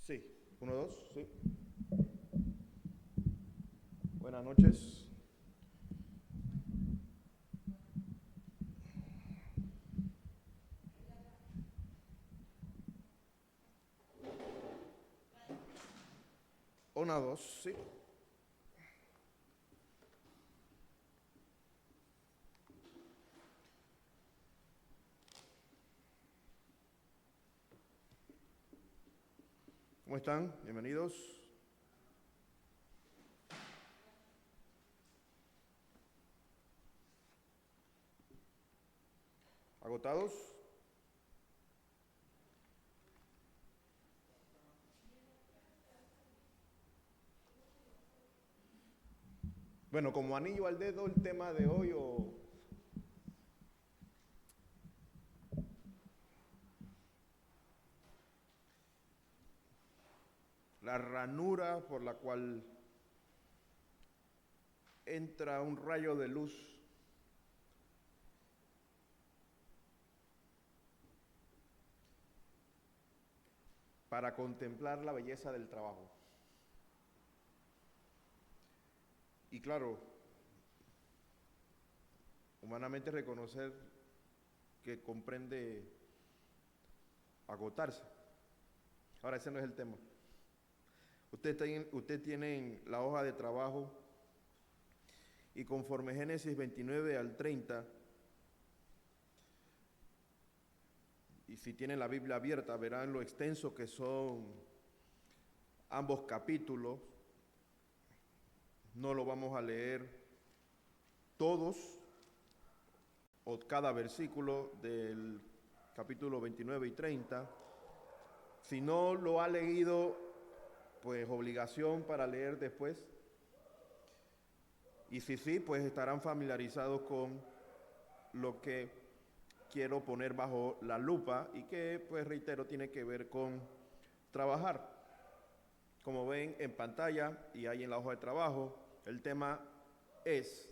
Sí, uno, dos, sí. Buenas noches. Una, dos, sí. ¿Cómo están? Bienvenidos. ¿Agotados? Bueno, como anillo al dedo el tema de hoy o la ranura por la cual entra un rayo de luz para contemplar la belleza del trabajo. Y claro, humanamente reconocer que comprende agotarse. Ahora, ese no es el tema. Usted tiene la hoja de trabajo y conforme Génesis 29 al 30, y si tienen la Biblia abierta, verán lo extenso que son ambos capítulos. No lo vamos a leer todos o cada versículo del capítulo 29 y 30. Si no lo ha leído, pues obligación para leer después. Y si sí, pues estarán familiarizados con lo que quiero poner bajo la lupa y que, pues reitero, tiene que ver con trabajar. Como ven en pantalla y ahí en la hoja de trabajo, el tema es: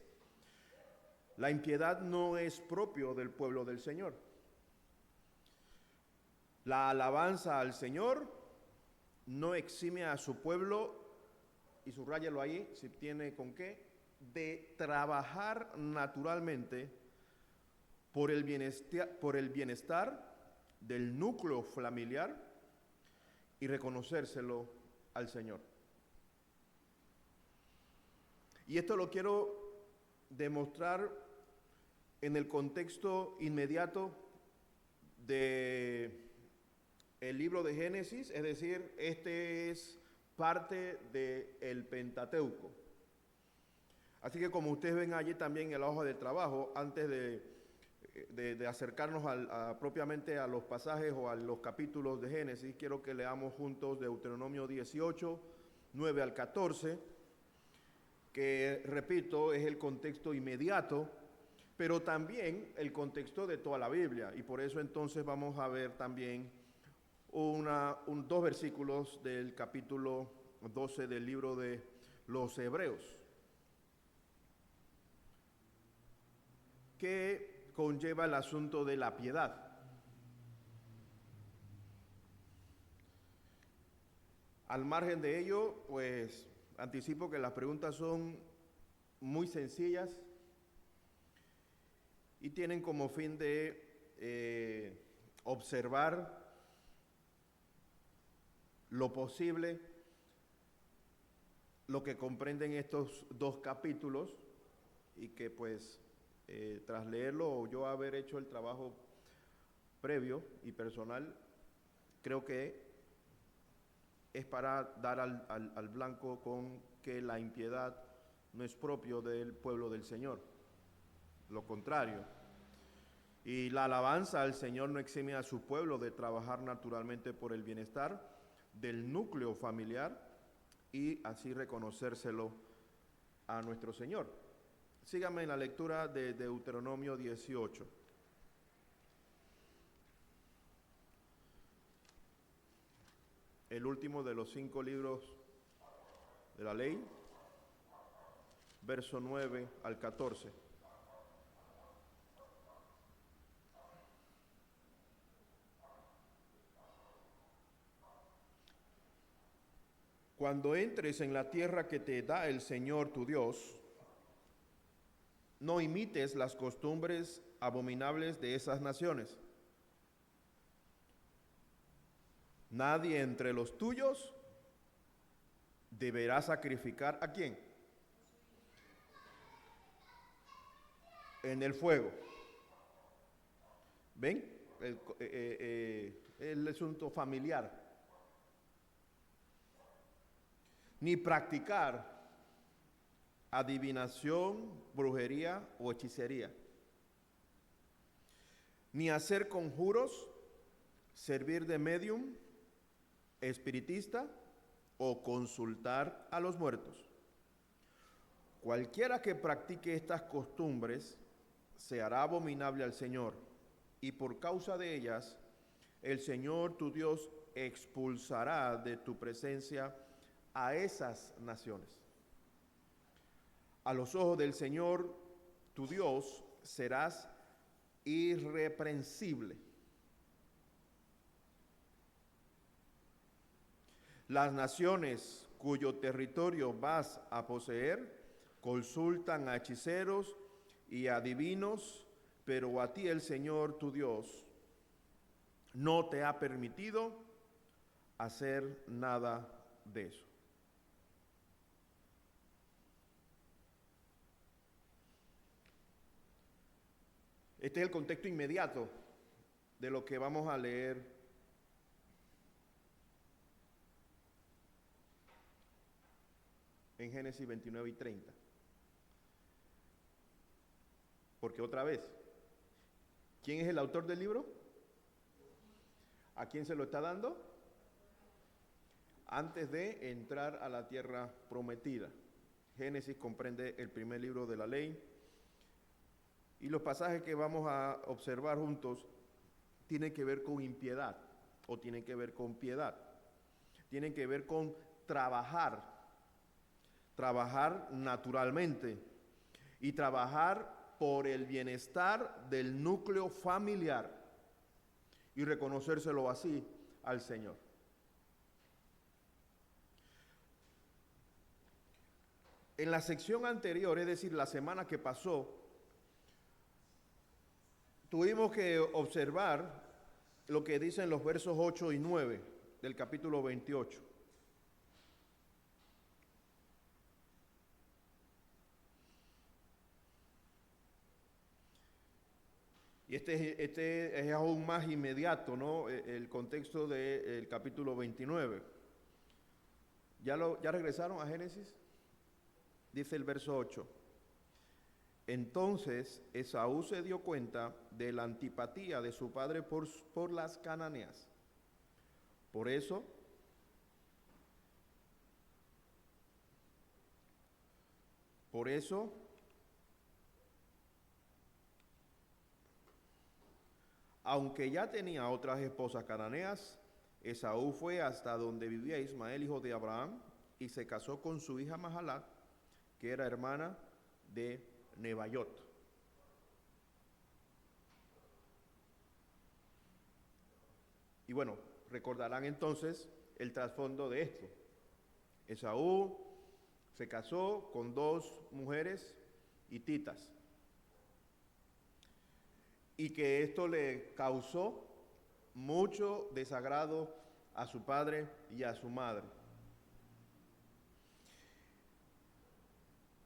la impiedad no es propio del pueblo del Señor. La alabanza al Señor no exime a su pueblo, y subráyalo ahí si tiene con qué, de trabajar naturalmente por el bienestar del núcleo familiar y reconocérselo al Señor. Y esto lo quiero demostrar en el contexto inmediato de el libro de Génesis, es decir, este es parte del Pentateuco. Así que como ustedes ven allí también en la hoja de trabajo, antes de acercarnos propiamente a los pasajes o a los capítulos de Génesis, quiero que leamos juntos Deuteronomio 18, 9 al 14, que repito, es el contexto inmediato, pero también el contexto de toda la Biblia. Y por eso entonces vamos a ver también dos versículos del capítulo 12 del libro de los Hebreos, que conlleva el asunto de la piedad. Al margen de ello, pues anticipo que las preguntas son muy sencillas y tienen como fin de observar lo posible, lo que comprenden estos dos capítulos, y que pues tras leerlo o yo haber hecho el trabajo previo y personal, creo que es para dar al blanco con que la impiedad no es propio del pueblo del Señor, lo contrario. Y la alabanza al Señor no exime a su pueblo de trabajar naturalmente por el bienestar del núcleo familiar y así reconocérselo a nuestro Señor. Síganme en la lectura de Deuteronomio 18. El último de los 5 libros de la ley, verso 9 al 14. cuando entres en la tierra que te da el Señor tu Dios, no imites las costumbres abominables de esas naciones. Nadie entre los tuyos deberá sacrificar ¿a quién? En el fuego. ¿Ven? El asunto familiar. Ni practicar adivinación, brujería o hechicería. Ni hacer conjuros, servir de medium, espiritista o consultar a los muertos. Cualquiera que practique estas costumbres se hará abominable al Señor, y por causa de ellas el Señor tu Dios expulsará de tu presencia a esas naciones. A los ojos del Señor tu Dios serás irreprensible. Las naciones cuyo territorio vas a poseer consultan a hechiceros y adivinos, pero a ti el Señor tu Dios no te ha permitido hacer nada de eso. Este es el contexto inmediato de lo que vamos a leer en Génesis 29 y 30. Porque otra vez, ¿quién es el autor del libro? ¿A quién se lo está dando? Antes de entrar a la tierra prometida. Génesis comprende el primer libro de la ley. Y los pasajes que vamos a observar juntos tienen que ver con impiedad o tienen que ver con piedad. Tienen que ver con trabajar naturalmente y trabajar por el bienestar del núcleo familiar y reconocérselo así al Señor. En la sección anterior, es decir, la semana que pasó, tuvimos que observar lo que dicen los versos 8 y 9 del capítulo 28. Y este es aún más inmediato, ¿no? El contexto del capítulo 29. ¿Ya regresaron a Génesis? Dice el verso 8. Entonces Esaú se dio cuenta de la antipatía de su padre por las cananeas. Por eso, aunque ya tenía otras esposas cananeas, Esaú fue hasta donde vivía Ismael, hijo de Abraham, y se casó con su hija Mahalat, que era hermana de Nebaiot. Y bueno, recordarán entonces el trasfondo de esto. Esaú se casó con dos mujeres hititas y que esto le causó mucho desagrado a su padre y a su madre.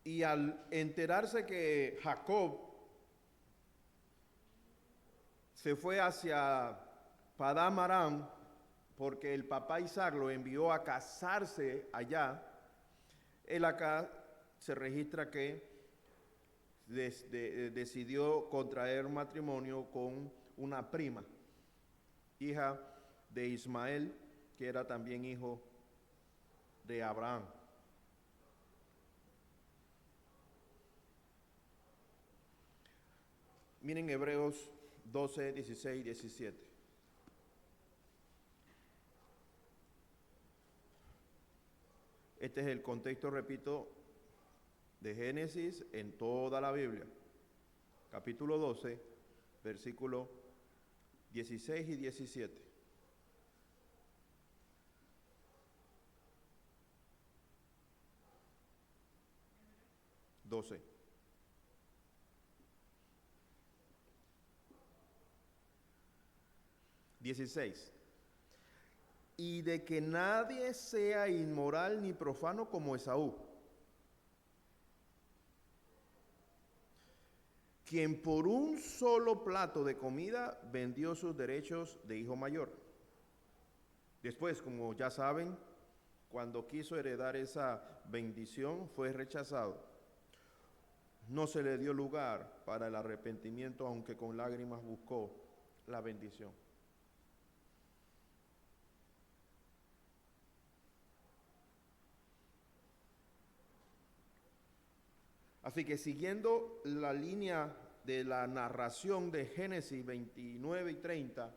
Y al enterarse que Jacob se fue hacia Padán Aram, porque el papá Isaac lo envió a casarse allá, él acá se registra que decidió contraer matrimonio con una prima, hija de Ismael, que era también hijo de Abraham. Miren Hebreos 12, 16 y 17. Este es el contexto, repito, de Génesis en toda la Biblia. Capítulo 12, versículo 16 y 17. 12. (16) Y de que nadie sea inmoral ni profano como Esaú, quien por un solo plato de comida vendió sus derechos de hijo mayor. Después, como ya saben, cuando quiso heredar esa bendición, fue rechazado. No se le dio lugar para el arrepentimiento, aunque con lágrimas buscó la bendición. Así que siguiendo la línea de la narración de Génesis 29 y 30,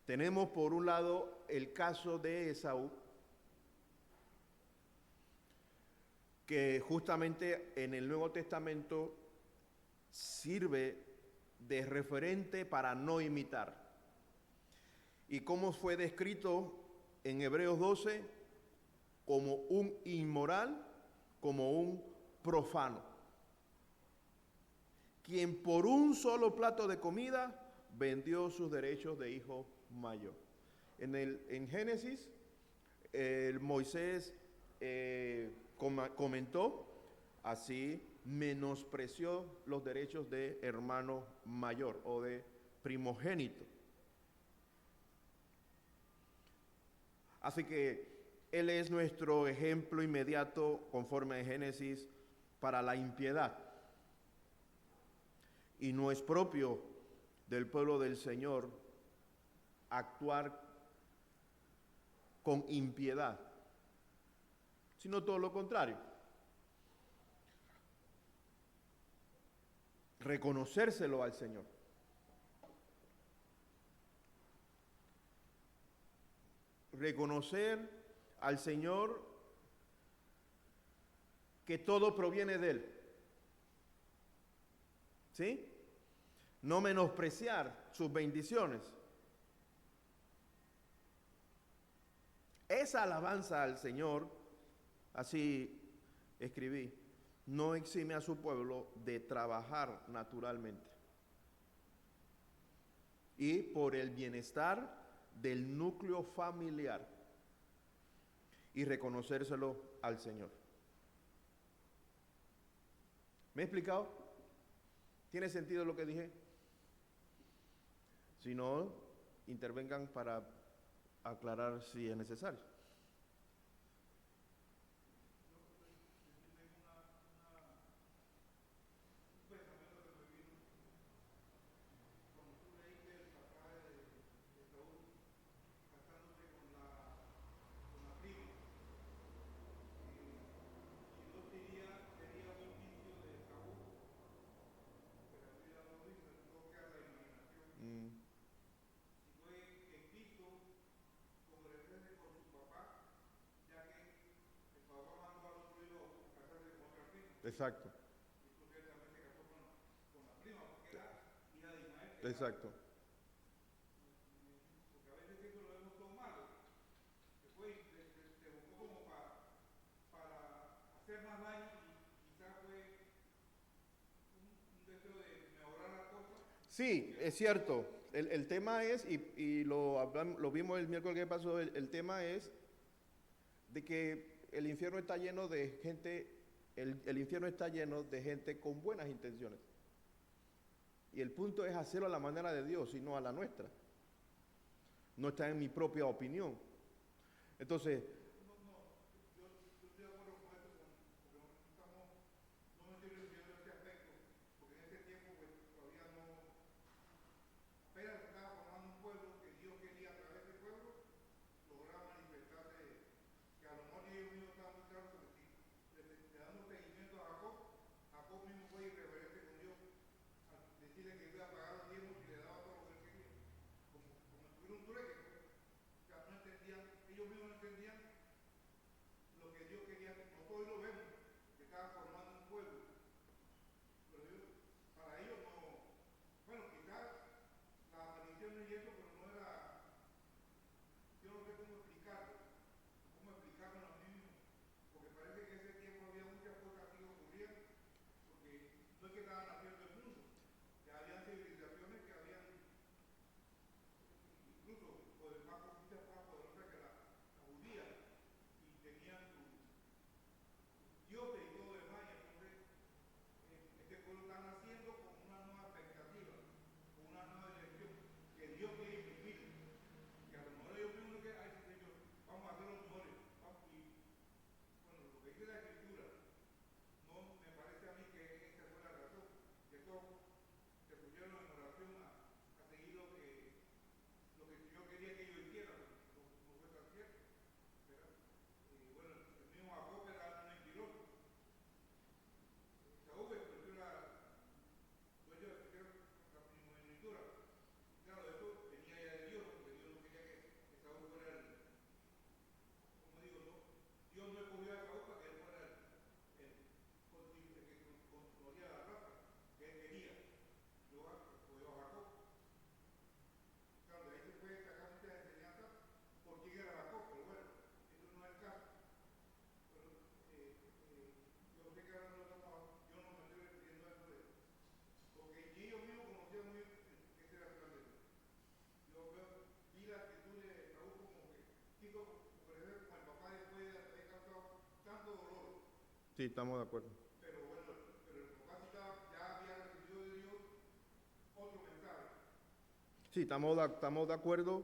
tenemos por un lado el caso de Esaú, que justamente en el Nuevo Testamento sirve de referente para no imitar. Y cómo fue descrito en Hebreos 12 como un inmoral, como un profano, quien por un solo plato de comida vendió sus derechos de hijo mayor. En Génesis, Moisés comentó, así menospreció los derechos de hermano mayor o de primogénito. Así que él es nuestro ejemplo inmediato, conforme a Génesis, para la impiedad. Y no es propio del pueblo del Señor actuar con impiedad, sino todo lo contrario. Reconocérselo al Señor. Reconocer al Señor que todo proviene de Él. ¿Sí? No menospreciar sus bendiciones. Esa alabanza al Señor, así escribí, no exime a su pueblo de trabajar naturalmente y por el bienestar del núcleo familiar y reconocérselo al Señor. ¿Me he explicado? ¿Tiene sentido lo que dije? Si no, intervengan para aclarar si es necesario. Mm, exacto. Exacto. Sí, es cierto. El tema es, y lo vimos el miércoles que pasó, el tema es de que el infierno está lleno de gente, el infierno está lleno de gente con buenas intenciones. Y el punto es hacerlo a la manera de Dios y no a la nuestra. No está en mi propia opinión. Entonces, Sí, estamos de acuerdo. Sí, estamos de acuerdo.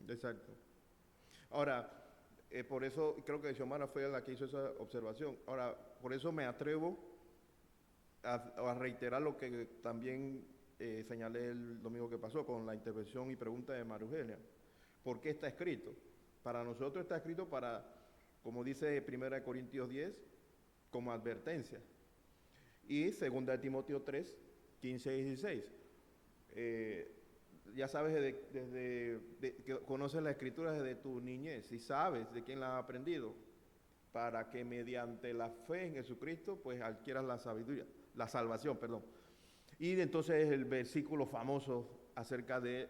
Exacto. Ahora, por eso creo que Xiomara fue la que hizo esa observación. Ahora, por eso me atrevo a reiterar lo que también señalé el domingo que pasó con la intervención y pregunta de María Eugenia. ¿Por qué está escrito? Para nosotros está escrito para, como dice 1 Corintios 10, como advertencia. Y 2 Timoteo 3, 15 y 16. Ya sabes que conoces la escritura desde tu niñez y sabes de quién la has aprendido, para que mediante la fe en Jesucristo pues adquieras la sabiduría, la salvación, perdón. Y entonces el versículo famoso acerca de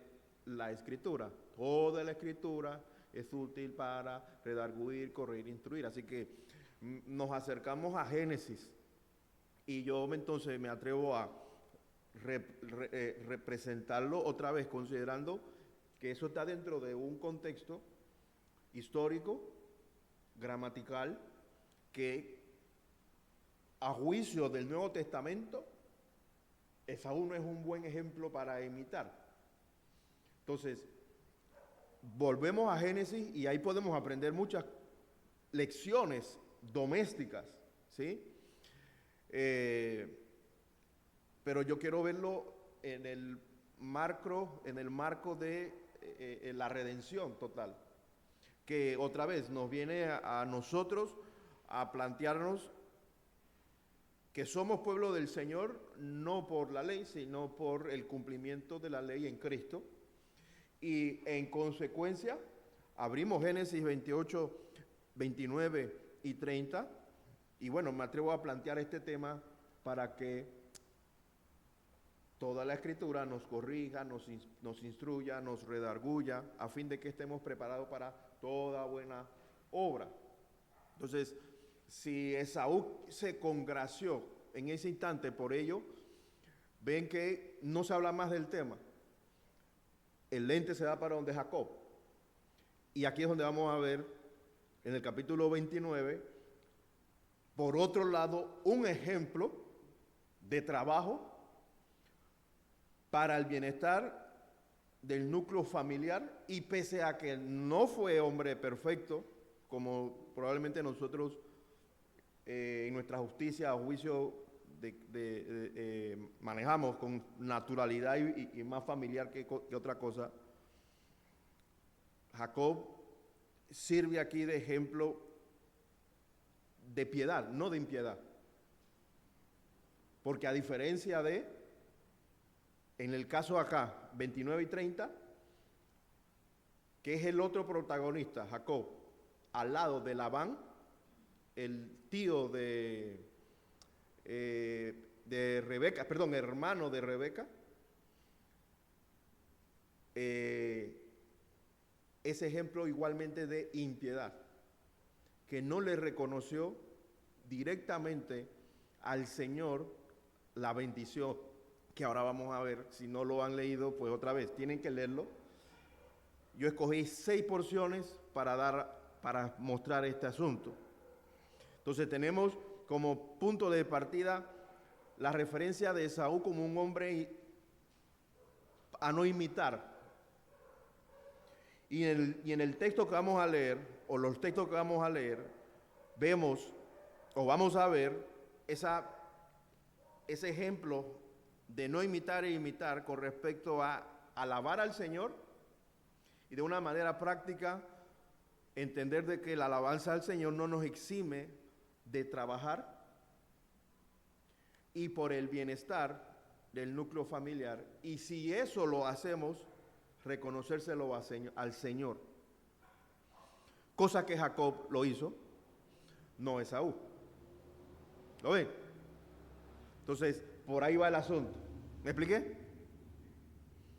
la escritura. Toda la escritura es útil para redarguir, corregir, instruir. Así que nos acercamos a Génesis y yo entonces me atrevo a representarlo otra vez, considerando que eso está dentro de un contexto histórico, gramatical, que a juicio del Nuevo Testamento, Esaú no es un buen ejemplo para imitar. Entonces, volvemos a Génesis y ahí podemos aprender muchas lecciones domésticas, ¿sí? Pero yo quiero verlo en el marco de la redención total, que otra vez nos viene a nosotros a plantearnos que somos pueblo del Señor no por la ley, sino por el cumplimiento de la ley en Cristo. Y en consecuencia, abrimos Génesis 28, 29 y 30, y bueno, me atrevo a plantear este tema para que toda la Escritura nos corrija, nos instruya, nos redarguya, a fin de que estemos preparados para toda buena obra. Entonces, si Esaú se congració en ese instante por ello, ven que no se habla más del tema. El lente se da para donde Jacob. Y aquí es donde vamos a ver, en el capítulo 29, por otro lado, un ejemplo de trabajo para el bienestar del núcleo familiar, y pese a que no fue hombre perfecto, como probablemente nosotros en nuestra justicia a juicio manejamos con naturalidad y más familiar que otra cosa, Jacob sirve aquí de ejemplo de piedad, no de impiedad. Porque a diferencia en el caso acá, 29 y 30, que es el otro protagonista, Jacob, al lado de Labán, el tío de Rebeca, perdón, hermano de Rebeca, ese ejemplo igualmente de impiedad, que no le reconoció directamente al Señor la bendición, que ahora vamos a ver. Si no lo han leído, pues otra vez, tienen que leerlo. Yo escogí 6 porciones para mostrar este asunto. Entonces tenemos como punto de partida la referencia de Esaú como un hombre a no imitar. Y en el texto que vamos a leer, o los textos que vamos a leer, vemos, o vamos a ver, ese ejemplo de no imitar e imitar con respecto a alabar al Señor y de una manera práctica entender de que la alabanza al Señor no nos exime de trabajar y por el bienestar del núcleo familiar. Y si eso lo hacemos, reconocérselo al Señor. Cosa que Jacob lo hizo, no Esaú. ¿Lo ven? Entonces, por ahí va el asunto. ¿Me expliqué?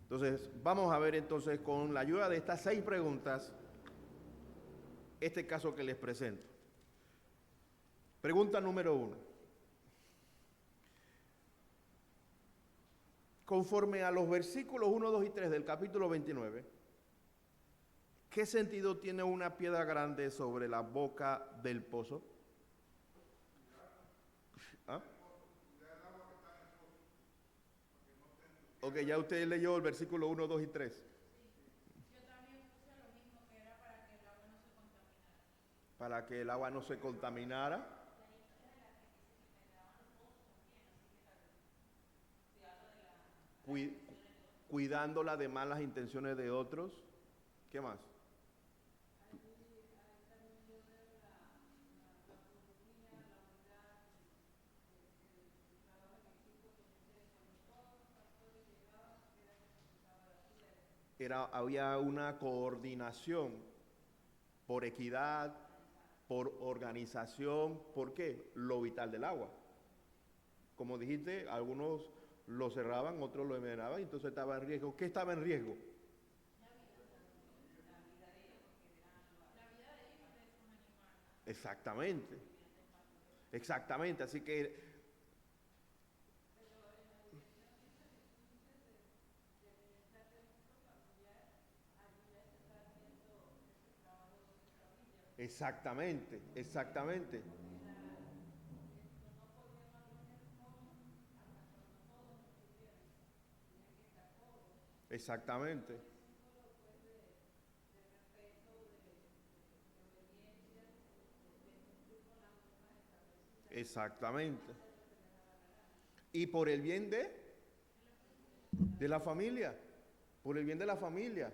Entonces, vamos a ver entonces con la ayuda de estas 6 preguntas, este caso que les presento. Pregunta número 1. Conforme a los versículos 1, 2 y 3 del capítulo 29, ¿qué sentido tiene una piedra grande sobre la boca del pozo? ¿Ah? Ok, ya usted leyó el versículo 1, 2 y 3. Yo también puse lo mismo, que era para que el agua no se contaminara. Para que el agua no se contaminara. Cuidándola de malas intenciones de otros. ¿Qué más? Había una coordinación por equidad, por organización. ¿Por qué? Lo vital del agua. Como dijiste, algunos lo cerraban, otros lo envenenaban, entonces estaba en riesgo. ¿Qué estaba en riesgo? Exactamente. Exactamente. Así que exactamente, exactamente. Exactamente. Exactamente. Y por el bien de la familia, por el bien de la familia.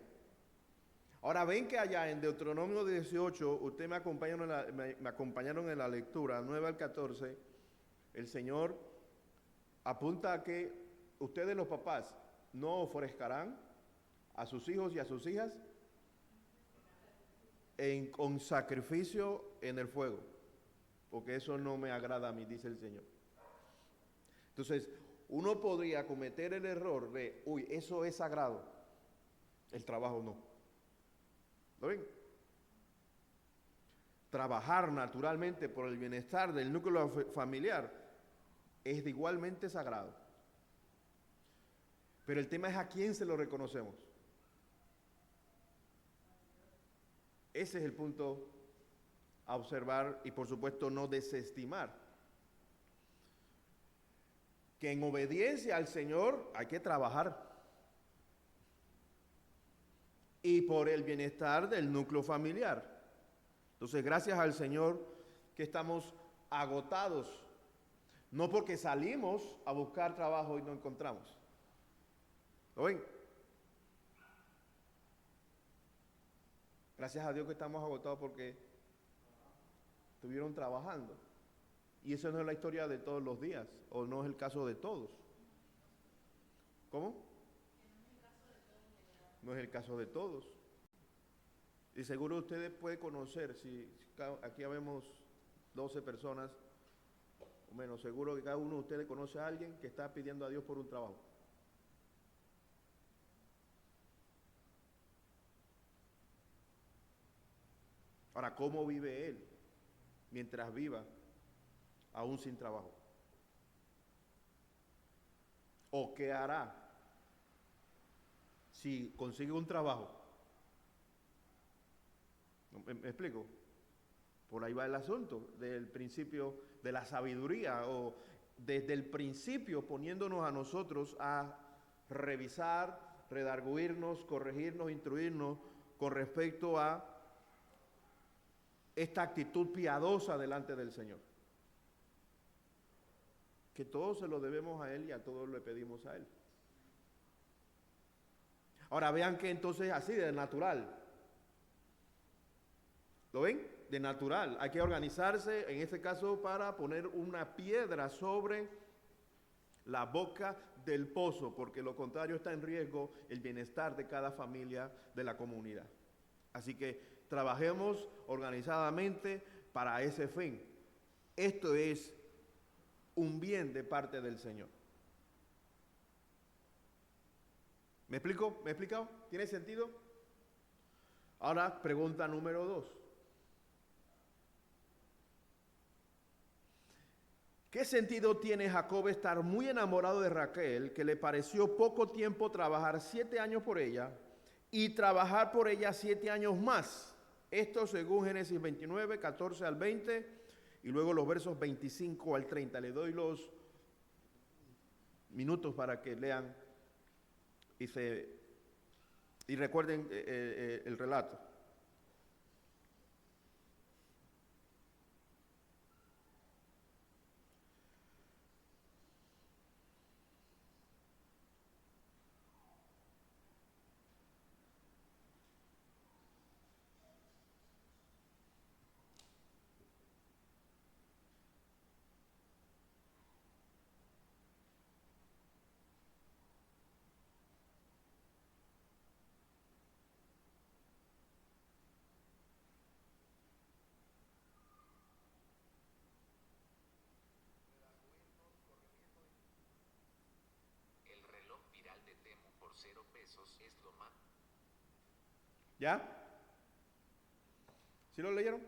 Ahora ven que allá en Deuteronomio 18, ustedes me acompañaron en la lectura, 9 al 14, el Señor apunta a que ustedes los papás no ofrezcarán a sus hijos y a sus hijas con sacrificio en el fuego, porque eso no me agrada a mí, dice el Señor. Entonces, uno podría cometer el error de, uy, eso es sagrado, el trabajo no. ¿Lo ven? Trabajar naturalmente por el bienestar del núcleo familiar es igualmente sagrado. Pero el tema es a quién se lo reconocemos. Ese es el punto a observar y por supuesto no desestimar. Que en obediencia al Señor hay que trabajar. Y por el bienestar del núcleo familiar. Entonces, gracias al Señor que estamos agotados, no porque salimos a buscar trabajo y no encontramos. ¿Lo ven? Gracias a Dios que estamos agotados porque estuvieron trabajando. Y eso no es la historia de todos los días, o no es el caso de todos. ¿Cómo? No es el caso de todos. Y seguro ustedes pueden conocer, si aquí habemos 12 personas, o menos, seguro que cada uno de ustedes conoce a alguien que está pidiendo a Dios por un trabajo. Ahora, ¿cómo vive él mientras viva aún sin trabajo? ¿O qué hará si consigue un trabajo? ¿Me explico? Por ahí va el asunto del principio de la sabiduría, o desde el principio poniéndonos a nosotros a revisar, redarguirnos, corregirnos, instruirnos con respecto a esta actitud piadosa delante del Señor. Que todo se lo debemos a Él y a todos le pedimos a Él. Ahora vean que entonces así de natural. ¿Lo ven? De natural. Hay que organizarse, en este caso, para poner una piedra sobre la boca del pozo, porque lo contrario está en riesgo el bienestar de cada familia de la comunidad. Así que trabajemos organizadamente para ese fin. Esto es un bien de parte del Señor. ¿Me explico? ¿Me he explicado? ¿Tiene sentido? Ahora, pregunta número 2. ¿Qué sentido tiene Jacob estar muy enamorado de Raquel, que le pareció poco tiempo trabajar 7 años por ella y trabajar por ella 7 años más? Esto según Génesis 29, 14 al 20 y luego los versos 25 al 30. Le doy los minutos para que lean y recuerden el relato. El reloj viral de Temu por 0 pesos es lo más. ¿Ya? ¿Sí lo leyeron?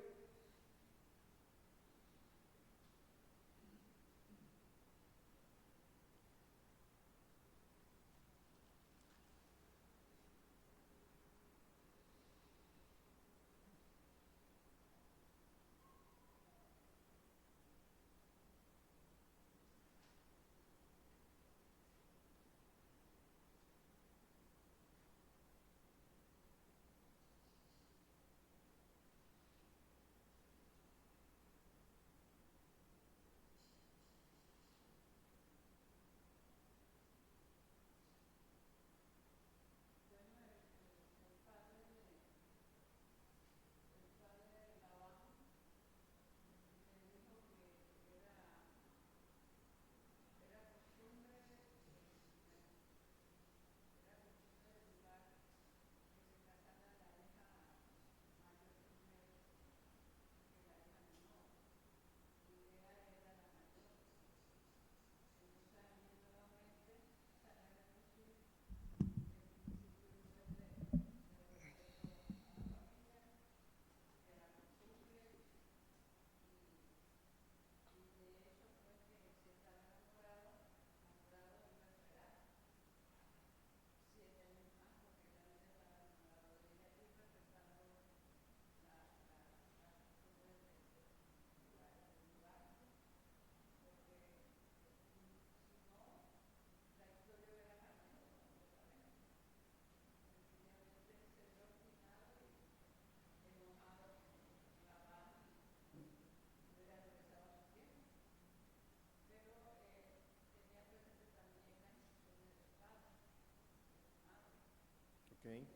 Okay.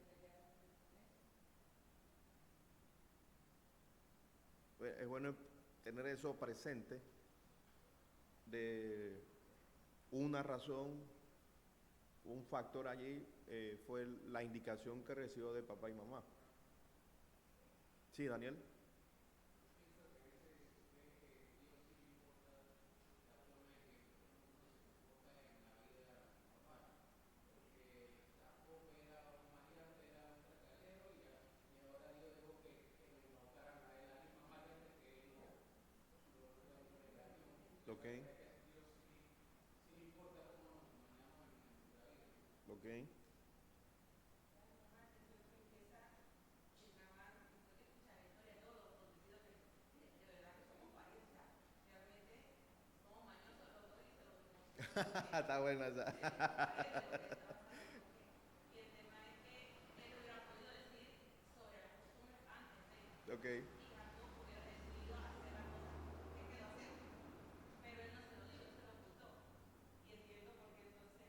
Es bueno tener eso presente, de una razón, un factor allí fue la indicación que recibió de papá y mamá. Sí, Daniel. Ok. Ok. Está buena esa. Y el tema es que él hubiera podido decir sobre las costumbres antes de, Ok. y Jacob hubiera decidido hacer las cosas que quedó hacer. Pero él no se lo dijo, él se lo ocultó. Y entiendo por qué entonces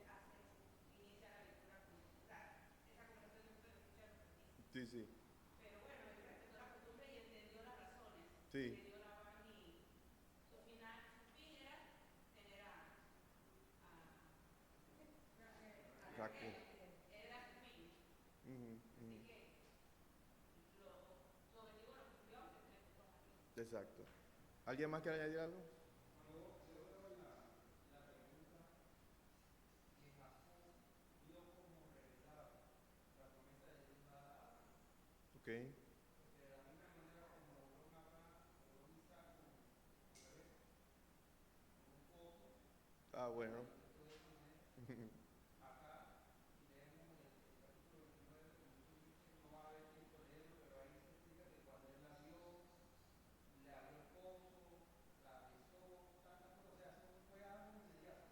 inicia la lectura con esa conversación después de escuchar lo que dice. Sí, sí. Pero bueno, él respetó la costumbre y entendió las razones Sí. que dio Labán y su fin era tener a Raquel. Raquel. Era su fin. Ujú, Así ujú. que lo bendigo, lo cumplió, aunque se le costó a Jacob. Exacto. ¿Alguien más quiere añadir algo? Ok. Ah, bueno.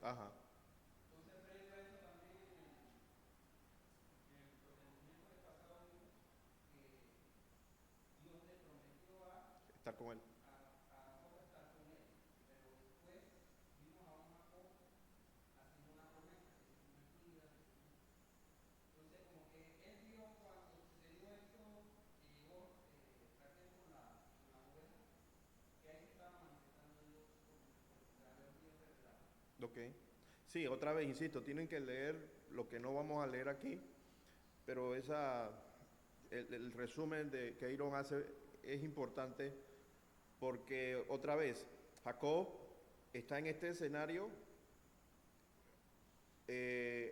Ajá. Estar con él. Ok. Sí, otra vez, insisto, tienen que leer lo que no vamos a leer aquí, pero el resumen de que Aaron hace es importante porque otra vez, Jacob está en este escenario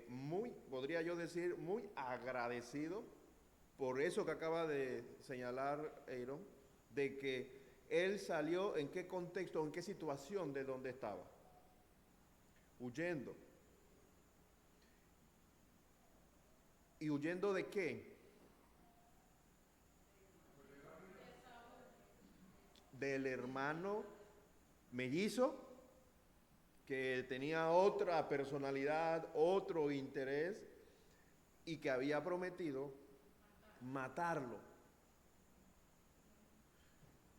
muy, podría yo decir, muy agradecido por eso que acaba de señalar Aaron, de que él salió en qué contexto, en qué situación de donde estaba, huyendo. ¿Y huyendo de qué? Del hermano mellizo, que tenía otra personalidad, otro interés, y que había prometido matarlo.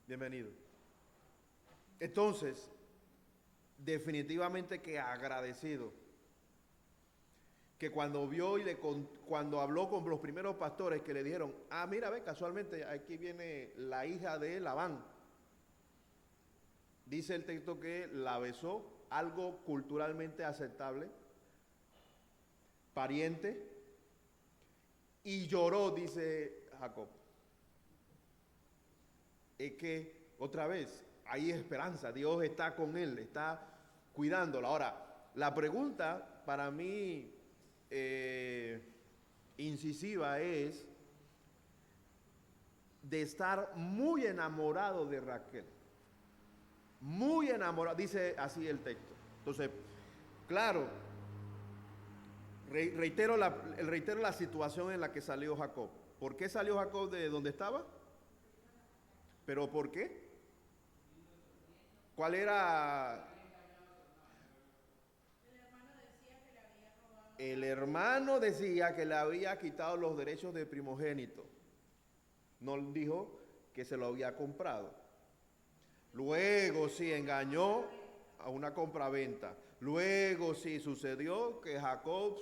Bienvenido. Entonces, definitivamente que agradecido, que cuando vio cuando habló con los primeros pastores que le dijeron, ah, mira, ve, casualmente aquí viene la hija de Labán. Dice el texto que la besó, algo culturalmente aceptable, pariente, y lloró, dice Jacob. Es que, otra vez, hay esperanza, Dios está con él, está cuidándolo. Ahora, la pregunta para mí incisiva es de estar muy enamorado de Raquel. Muy enamorado, dice así el texto. Entonces, claro, reitero la situación en la que salió Jacob. ¿Por qué salió Jacob de donde estaba? ¿Pero por qué? ¿Cuál era? El hermano decía que le había robado. El hermano decía que le había quitado los derechos de primogénito. No dijo que se lo había comprado. Luego sí engañó a una compraventa. Luego sí sucedió que Jacob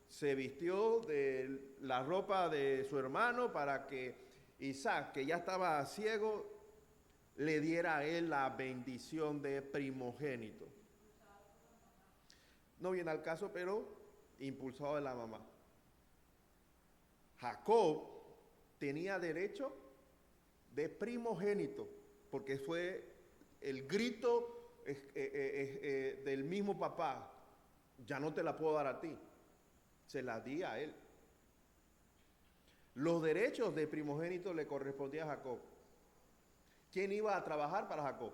se vistió de la ropa de su hermano para que Isaac, que ya estaba ciego, le diera a él la bendición de primogénito. No viene al caso, pero impulsado de la mamá. Jacob tenía derecho de primogénito, porque fue el grito del mismo papá, ya no te la puedo dar a ti, se la di a él. Los derechos de primogénito le correspondían a Jacob. ¿Quién iba a trabajar para Jacob?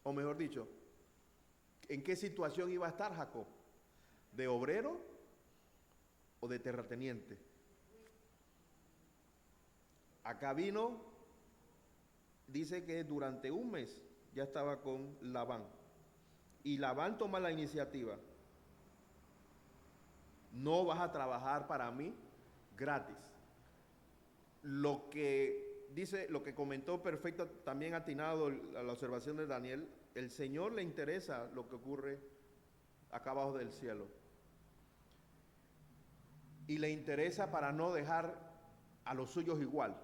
O mejor dicho, ¿en qué situación iba a estar Jacob? ¿De obrero o de terrateniente. Acá vino, dice que durante un mes ya estaba con Labán. Y Labán toma la iniciativa. No vas a trabajar para mí gratis. Lo que dice, lo que comentó perfecto, también atinado a la observación de Daniel, el Señor le interesa lo que ocurre acá abajo del cielo. Y le interesa para no dejar a los suyos igual.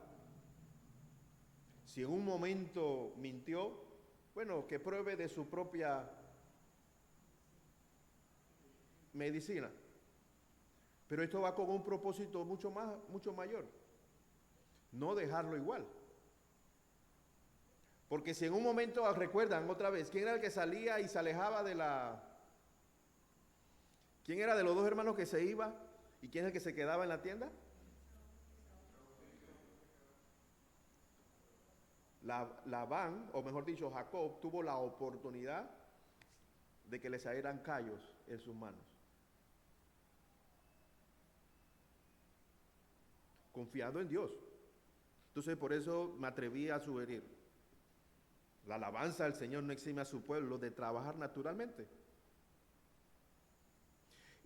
Si en un momento mintió, bueno, que pruebe de su propia medicina. Pero esto va con un propósito mucho mayor. No dejarlo igual. Porque si en un momento, recuerdan otra vez, ¿quién era el que salía y se alejaba de la... ¿Quién era de los dos hermanos que se iba? ¿Y quién es el que se quedaba en la tienda? Labán, o mejor dicho, Jacob, tuvo la oportunidad de que le salieran callos en sus manos. Confiando en Dios. Entonces, por eso me atreví a sugerir. La alabanza del Señor no exime a su pueblo de trabajar naturalmente.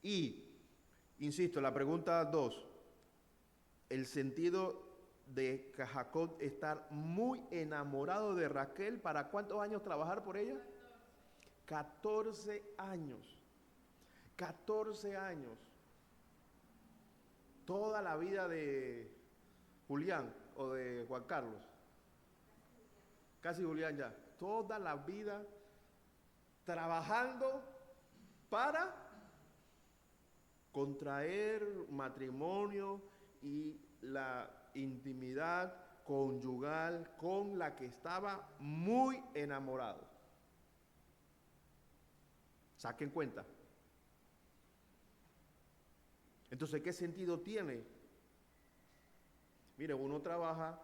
Y, insisto, la pregunta 2, el sentido de Jacob estar muy enamorado de Raquel, ¿para cuántos años trabajar por ella? 14 años. 14 años. Toda la vida de Julián o de Juan Carlos. Casi Julián ya. Toda la vida trabajando para contraer matrimonio y la intimidad conyugal con la que estaba muy enamorado. Saquen cuenta. Entonces, ¿qué sentido tiene? Mire, uno trabaja,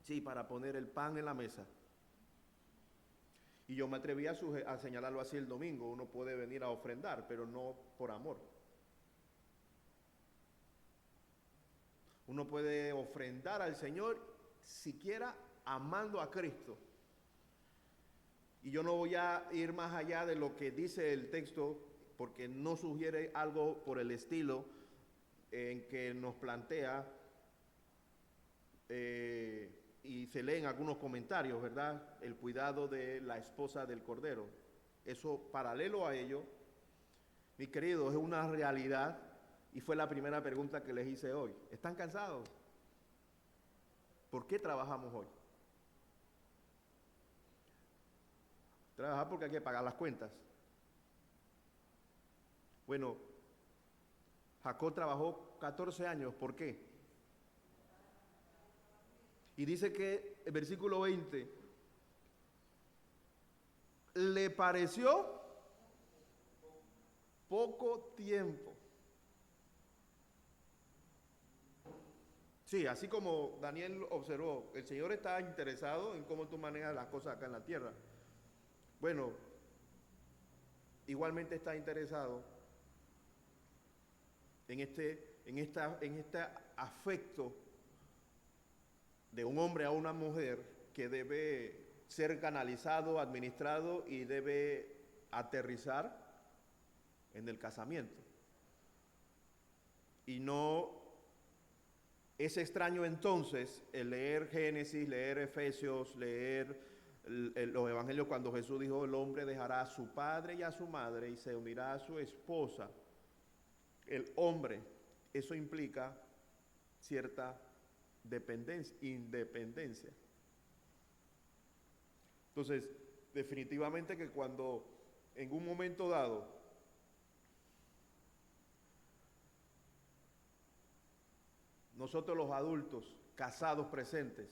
sí, para poner el pan en la mesa. Y yo me atreví a señalarlo así el domingo. Uno puede venir a ofrendar, pero no por amor. Uno puede ofrendar al Señor siquiera amando a Cristo. Y yo no voy a ir más allá de lo que dice el texto, porque no sugiere algo por el estilo en que nos plantea y se leen algunos comentarios, ¿verdad? El cuidado de la esposa del Cordero. Eso, paralelo a ello, mi querido, es una realidad. Y fue la primera pregunta que les hice hoy. ¿Están cansados? ¿Por qué trabajamos hoy? Trabajar porque hay que pagar las cuentas. Bueno, Jacob trabajó 14 años. ¿Por qué? Y dice que el versículo 20, le pareció poco tiempo. Sí, así como Daniel observó, el Señor está interesado en cómo tú manejas las cosas acá en la tierra. Bueno, igualmente está interesado en este afecto de un hombre a una mujer que debe ser canalizado, administrado y debe aterrizar en el casamiento. Y no es extraño entonces el leer Génesis, leer Efesios, leer los evangelios cuando Jesús dijo: el hombre dejará a su padre y a su madre y se unirá a su esposa. El hombre, eso implica cierta independencia. Entonces, definitivamente que cuando en un momento dado nosotros los adultos casados presentes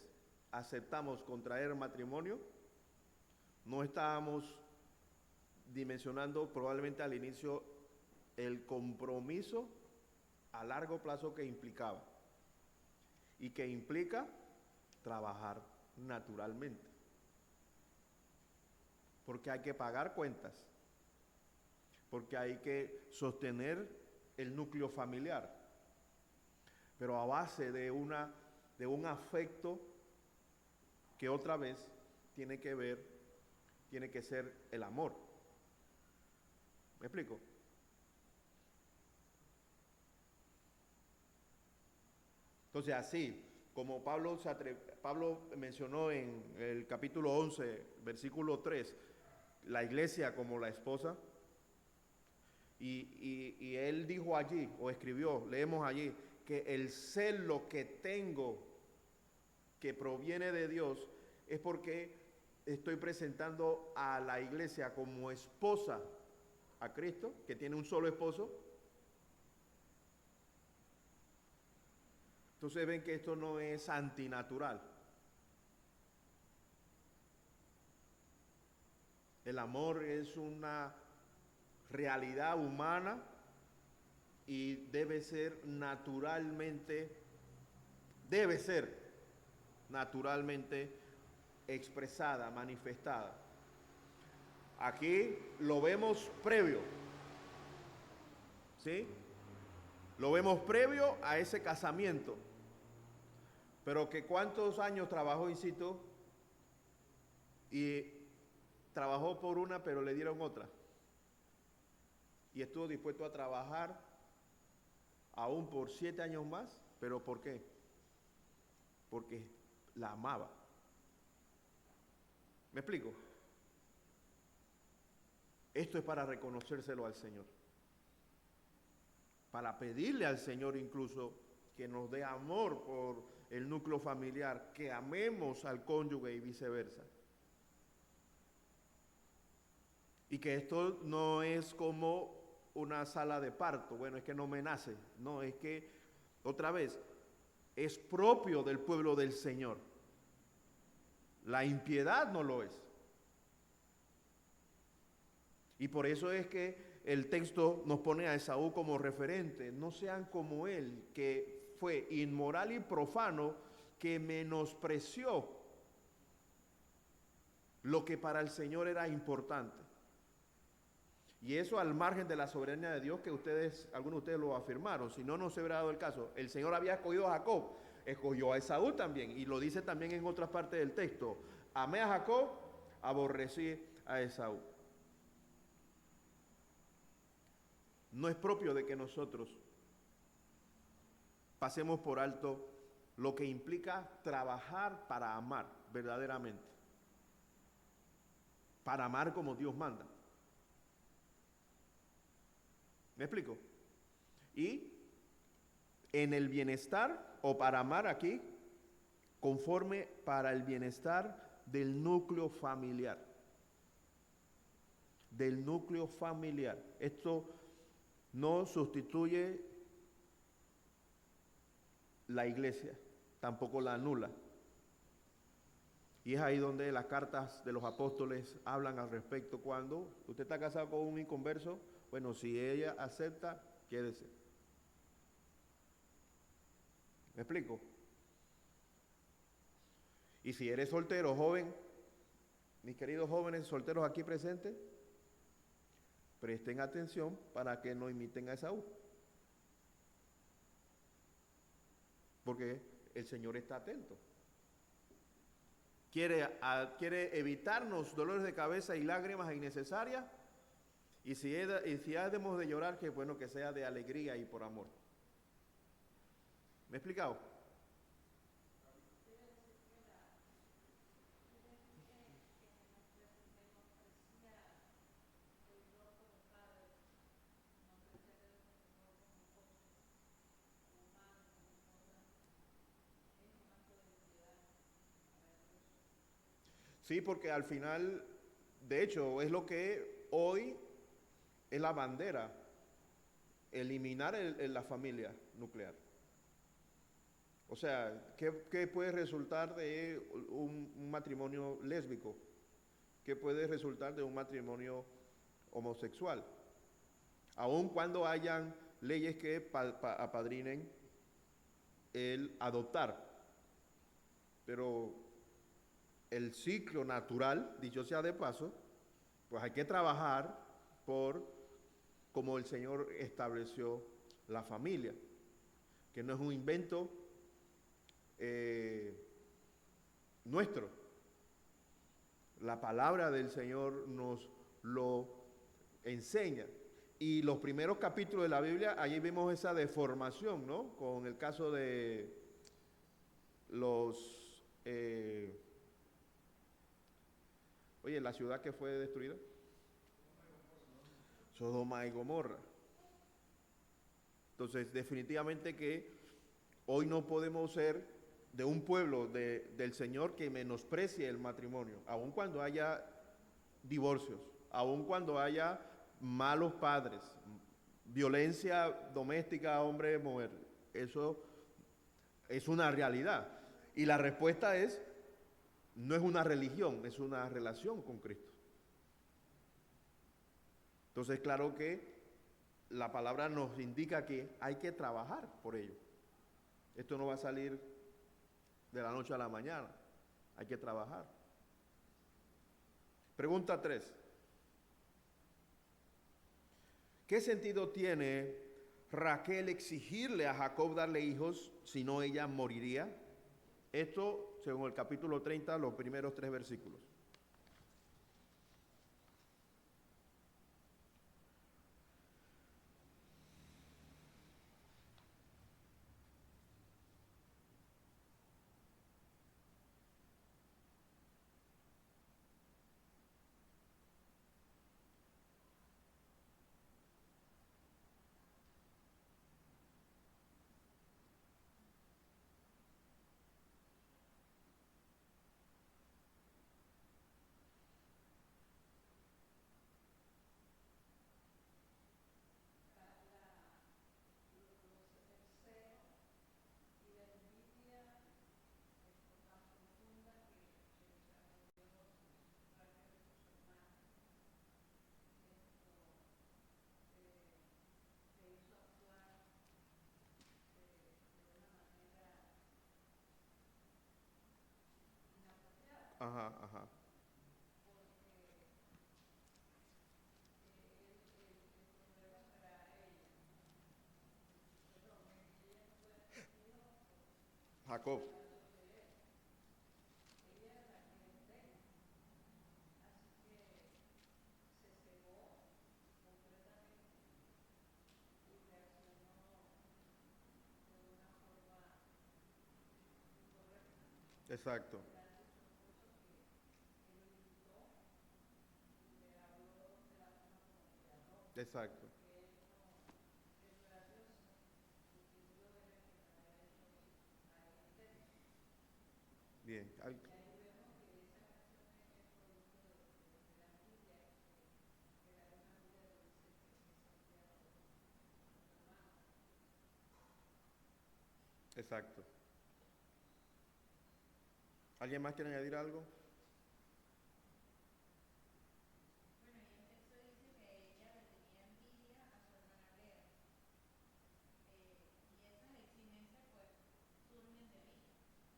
aceptamos contraer matrimonio, no estábamos dimensionando probablemente al inicio el compromiso a largo plazo que implicaba y que implica trabajar naturalmente, porque hay que pagar cuentas, porque hay que sostener el núcleo familiar, pero a base de un afecto que otra vez tiene que ser el amor. ¿Me explico? Entonces así, como Pablo mencionó en el capítulo 11, versículo 3, la iglesia como la esposa, y él dijo allí, o escribió, leemos allí, que el celo que tengo, que proviene de Dios, es porque estoy presentando a la iglesia como esposa a Cristo, que tiene un solo esposo. Entonces ven que esto no es antinatural. El amor es una realidad humana y debe ser naturalmente expresada, manifestada. Aquí lo vemos previo, ¿sí? Lo vemos previo a ese casamiento. Pero que cuántos años trabajó Incito y trabajó por una, pero le dieron otra. Y estuvo dispuesto a trabajar aún por 7 años más. ¿Pero por qué? Porque la amaba. ¿Me explico? Esto es para reconocérselo al Señor. Para pedirle al Señor incluso que nos dé amor por el núcleo familiar, que amemos al cónyuge y viceversa. Y que esto no es como una sala de parto, bueno, es que no me nace, no, es que, otra vez, es propio del pueblo del Señor. La impiedad no lo es. Y por eso es que el texto nos pone a Esaú como referente. No sean como él, que fue inmoral y profano, que menospreció lo que para el Señor era importante. Y eso al margen de la soberanía de Dios, que algunos de ustedes lo afirmaron. Si no, no se hubiera dado el caso. El Señor había escogido a Jacob, escogió a Esaú también, y lo dice también en otras partes del texto. Amé a Jacob, aborrecí a Esaú. No es propio de que nosotros pasemos por alto lo que implica trabajar para amar verdaderamente. Para amar como Dios manda. ¿Me explico? Y en el bienestar, o para amar aquí, conforme para el bienestar del núcleo familiar. Del núcleo familiar. Esto no sustituye la iglesia, tampoco la anula. Y es ahí donde las cartas de los apóstoles hablan al respecto. Cuando usted está casado con un inconverso, bueno, si ella acepta, quédese. ¿Me explico? Y si eres soltero, joven, mis queridos jóvenes solteros aquí presentes, presten atención para que no imiten a Esaú. Porque el Señor está atento. Quiere evitarnos dolores de cabeza y lágrimas innecesarias. Y si hemos de llorar, que bueno, que sea de alegría y por amor. ¿Me he explicado? Sí, porque al final, de hecho, es lo que hoy es la bandera, eliminar la familia nuclear. O sea, ¿qué puede resultar de un matrimonio lésbico? ¿Qué puede resultar de un matrimonio homosexual? Aun cuando hayan leyes que apadrinen el adoptar. Pero el ciclo natural, dicho sea de paso, pues hay que trabajar por como el Señor estableció la familia. que no es un invento nuestro. La palabra del Señor nos lo enseña. Y los primeros capítulos de la Biblia, allí vemos esa deformación, ¿no? Con el caso de los... oye, la ciudad que fue destruida. Sodoma y Gomorra. Entonces, definitivamente que hoy no podemos ser de un pueblo del Señor que menosprecie el matrimonio, aun cuando haya divorcios, aun cuando haya malos padres, violencia doméstica, hombre, mujer. Eso es una realidad. Y la respuesta es, no es una religión, es una relación con Cristo. Entonces, claro que la palabra nos indica que hay que trabajar por ello. Esto no va a salir de la noche a la mañana, hay que trabajar. Pregunta 3. ¿Qué sentido tiene Raquel exigirle a Jacob darle hijos, si no ella moriría? Esto, según el capítulo 30, los primeros 3 versículos. Ajá, ajá. Jacob. Exacto. Exacto. Bien. Exacto. ¿Alguien más quiere añadir algo?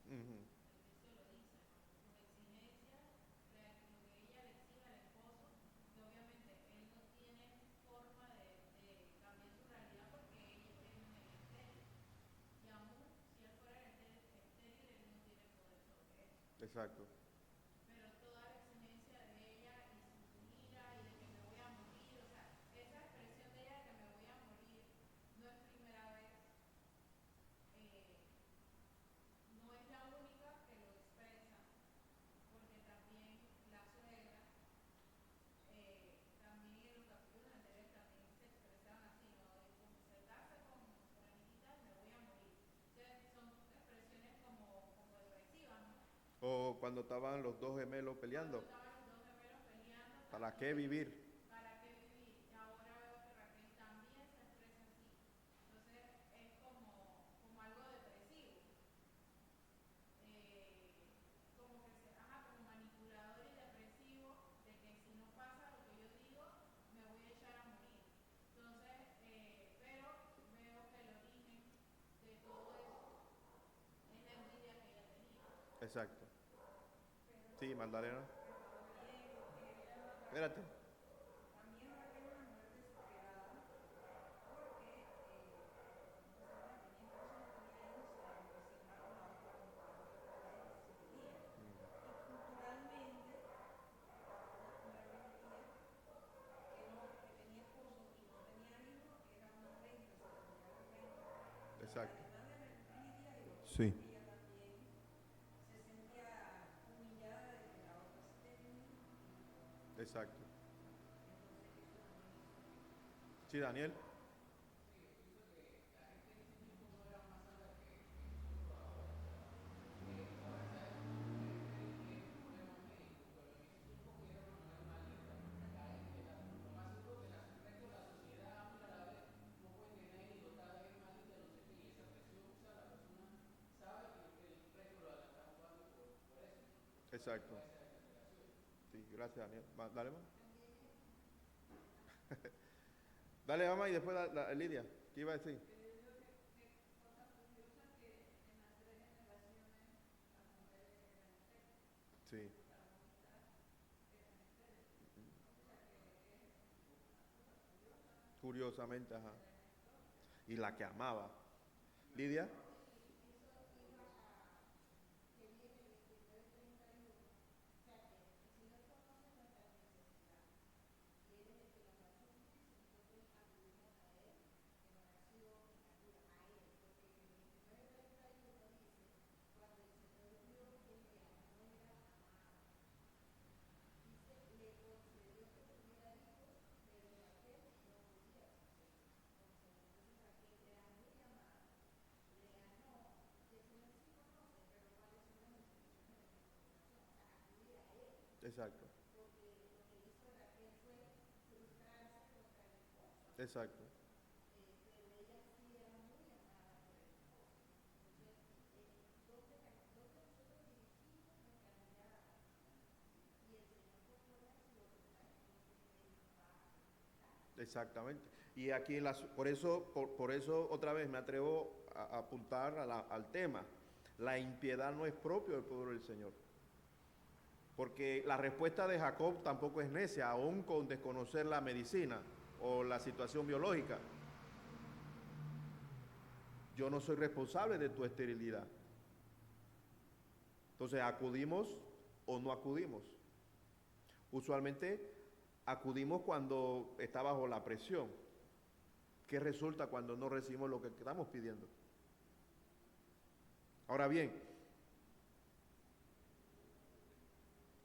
Ujú. Exacto. O cuando estaban los dos gemelos peleando. ¿Para qué vivir? Exacto. Sí, Magdalena. Espérate. Exacto. Sí. Exacto. Sí, Daniel. Exacto. Sí, gracias, Daniel. Dale, mamá. Dale, mamá, y después Lidia. ¿Qué iba a decir? Sí. Curiosamente, ajá. Y la que amaba. Lidia. Exacto. Exacto. Exactamente. Y aquí, por eso otra vez me atrevo a apuntar al tema. La impiedad no es propio del pueblo del Señor. Porque la respuesta de Jacob tampoco es necia, aún con desconocer la medicina o la situación biológica. Yo no soy responsable de tu esterilidad. Entonces, ¿acudimos o no acudimos? Usualmente acudimos cuando está bajo la presión. ¿Qué resulta cuando no recibimos lo que estamos pidiendo? Ahora bien,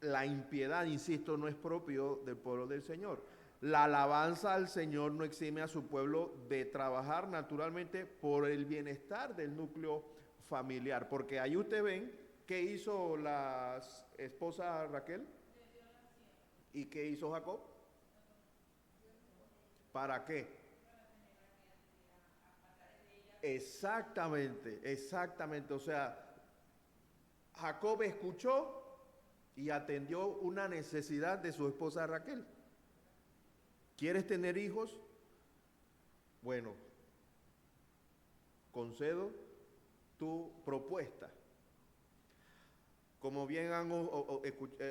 la impiedad, insisto, no es propio del pueblo del Señor. La alabanza al Señor no exime a su pueblo de trabajar naturalmente por el bienestar del núcleo familiar. Porque ahí ustedes ven qué hizo la esposa Raquel y qué hizo Jacob. ¿Para qué? Exactamente, exactamente. O sea, Jacob escuchó y atendió una necesidad de su esposa Raquel. ¿Quieres tener hijos? Bueno, concedo tu propuesta. Como bien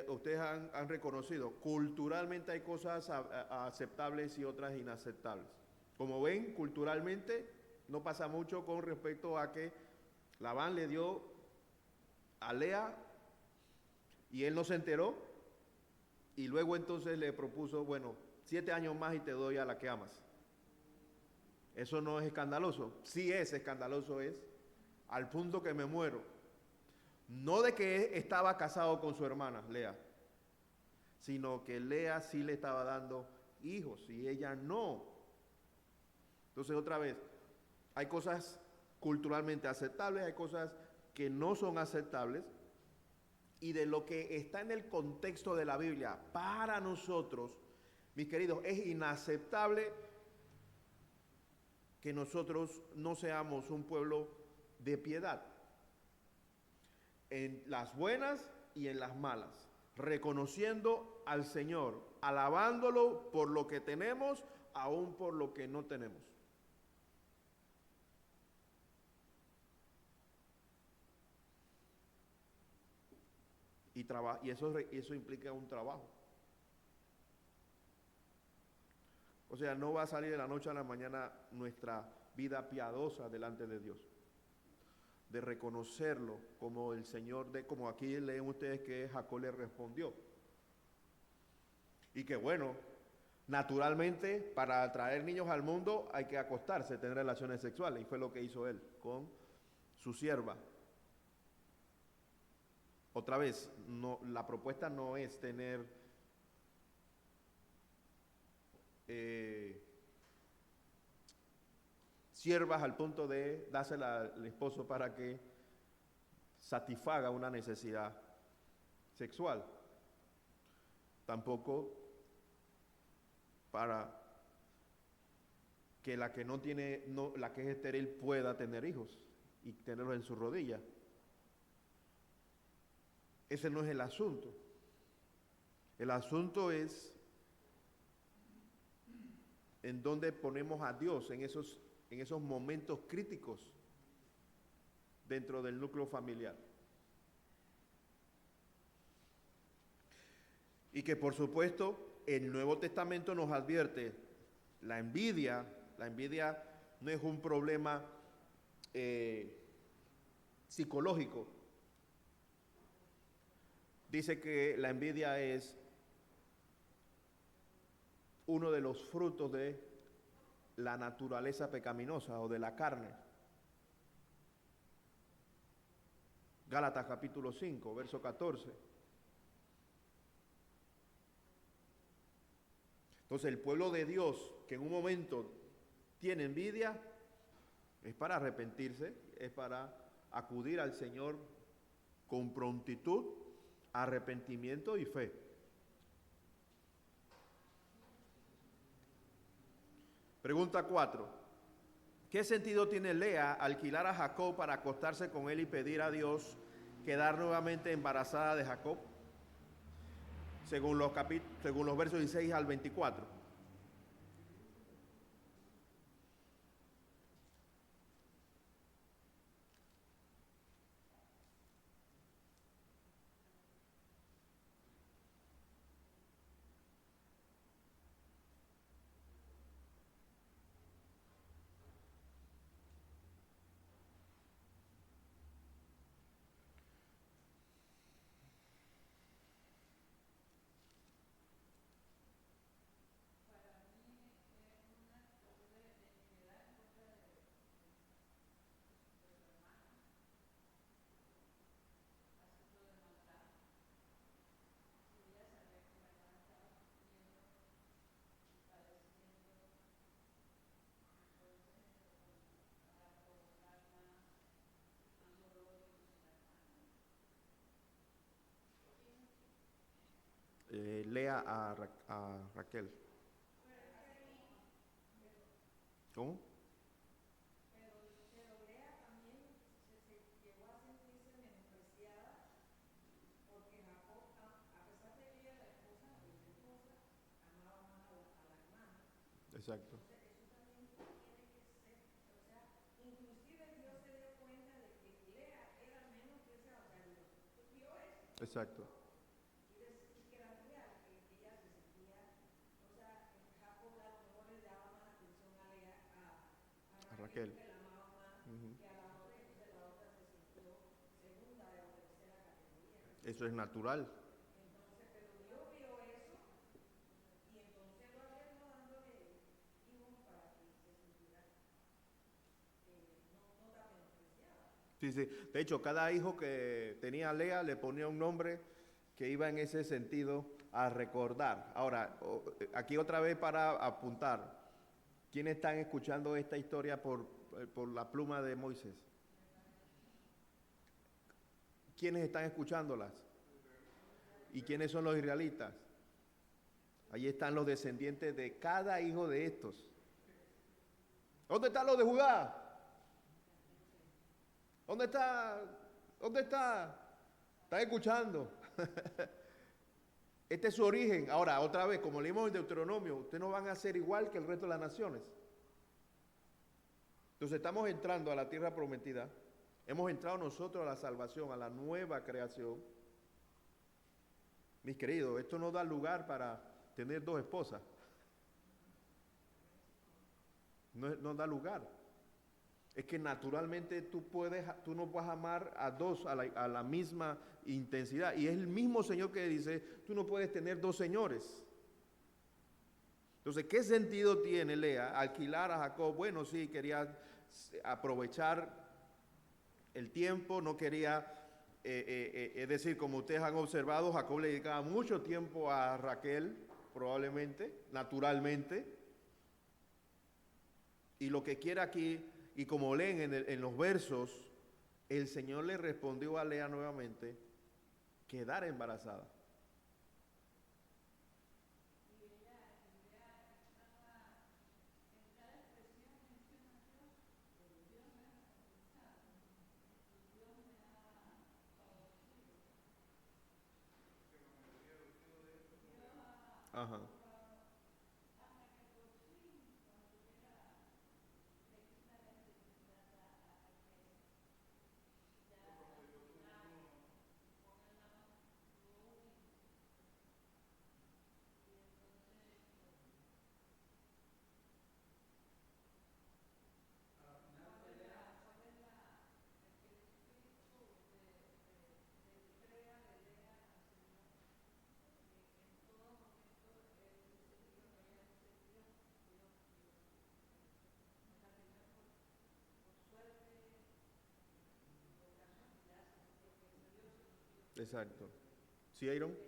ustedes han reconocido, culturalmente hay cosas aceptables y otras inaceptables. Como ven, culturalmente no pasa mucho con respecto a que Labán le dio a Lea y él no se enteró y luego entonces le propuso, bueno, 7 años más y te doy a la que amas. Eso no es escandaloso. Sí es escandaloso, es al punto que me muero. No de que estaba casado con su hermana, Lea, sino que Lea sí le estaba dando hijos y ella no. Entonces otra vez, hay cosas culturalmente aceptables, hay cosas que no son aceptables, y de lo que está en el contexto de la Biblia para nosotros, mis queridos, es inaceptable que nosotros no seamos un pueblo de piedad en las buenas y en las malas, reconociendo al Señor, alabándolo por lo que tenemos, aún por lo que no tenemos. Y eso implica un trabajo. O sea, no va a salir de la noche a la mañana nuestra vida piadosa delante de Dios. De reconocerlo como el Señor, como aquí leen ustedes que Jacob le respondió. Y que bueno, Naturalmente, para traer niños al mundo hay que acostarse, tener relaciones sexuales, y fue lo que hizo él con su sierva. Otra vez, no, la propuesta no es tener siervas al punto de dársela al esposo para que satisfaga una necesidad sexual. Tampoco para que la que no tiene, la que es estéril pueda tener hijos y tenerlos en su rodilla. Ese no es el asunto. El asunto es en dónde ponemos a Dios en esos momentos críticos dentro del núcleo familiar. Y que por supuesto el Nuevo Testamento nos advierte, la envidia no es un problema psicológico. Dice que la envidia es uno de los frutos de la naturaleza pecaminosa o de la carne. Gálatas capítulo 5, verso 14. Entonces el pueblo de Dios que en un momento tiene envidia es para arrepentirse, es para acudir al Señor con prontitud, arrepentimiento y fe. Pregunta 4. ¿Qué sentido tiene Lea alquilar a Jacob para acostarse con él y pedir a Dios quedar nuevamente embarazada de Jacob? Según los versos 16 al 24. Lea a Raquel. ¿Cómo? Pero Lea también se llegó a sentirse menospreciada porque Jacob, a pesar de que ella era la esposa, amaba más a la hermana. Exacto. Entonces eso también tiene que ser, o sea, inclusive Dios se dio cuenta de que Lea era menos que esa, o sea, Dios vio eso. Exacto. Y que era real, que ella se sentía, o sea, Jacob a lo mejor le daba más atención a Lea, a Raquel. que la amaba más que a la otra, entonces la otra se sintió segunda o tercera categoría. Eso es natural. Entonces, pero Dios vio eso y entonces lo arregló dándole hijos para que se sintiera no tan menospreciada. Sí, sí. De hecho, cada hijo que tenía Lea le ponía un nombre que iba en ese sentido a recordar. Ahora, aquí otra vez para apuntar. ¿Quiénes están escuchando esta historia por la pluma de Moisés? ¿Quiénes están escuchándolas? ¿Y quiénes son los israelitas? Ahí están los descendientes de cada hijo de estos. ¿Dónde están los de Judá? ¿Dónde está? ¿Dónde está? ¿Están escuchando? Este es su origen. Ahora, otra vez, como leímos en Deuteronomio, ustedes no van a ser igual que el resto de las naciones. Entonces estamos entrando a la tierra prometida. Hemos entrado nosotros a la salvación, a la nueva creación. Mis queridos, esto no da lugar para tener dos esposas. No da lugar. Es que naturalmente tú no puedes amar a dos a la misma intensidad. Y es el mismo Señor que dice, tú no puedes tener dos señores. Entonces, ¿qué sentido tiene Lea alquilar a Jacob? Bueno, sí, quería aprovechar el tiempo, no quería, es decir, como ustedes han observado, Jacob le dedicaba mucho tiempo a Raquel, probablemente, naturalmente, y lo que quiere aquí, y como leen en los versos, el Señor le respondió a Lea nuevamente, quedar embarazada. Ajá. Exacto. ¿Sí, Iron?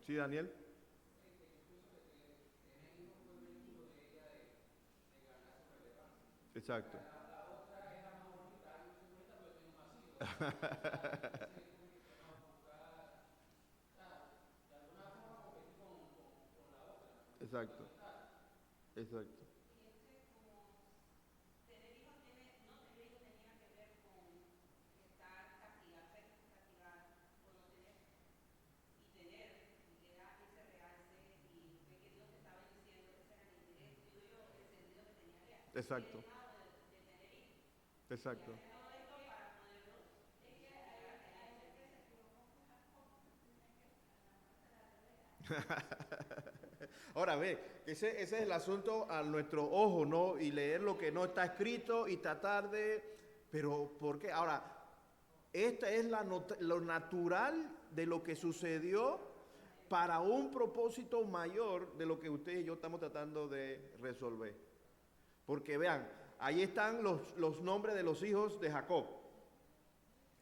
Sí, Daniel. Exacto. Exacto. Exacto. Tener hijos tiene, no tener hijos tenía que ver con estar castigado, ser castigado, con no tener y tener, y era ese realce y ve que Dios te estaba diciendo, ese era el interés, digo yo, el sentido que tenía Lea. Exacto. He dejado de tener hijos. Exacto. Todo esto para poderlos Ahora ve, ese es el asunto a nuestro ojo, ¿no? Y leer lo que no está escrito y tratar de... Pero, ¿por qué? Ahora, esta es lo natural de lo que sucedió para un propósito mayor de lo que ustedes y yo estamos tratando de resolver. Porque vean, ahí están los nombres de los hijos de Jacob.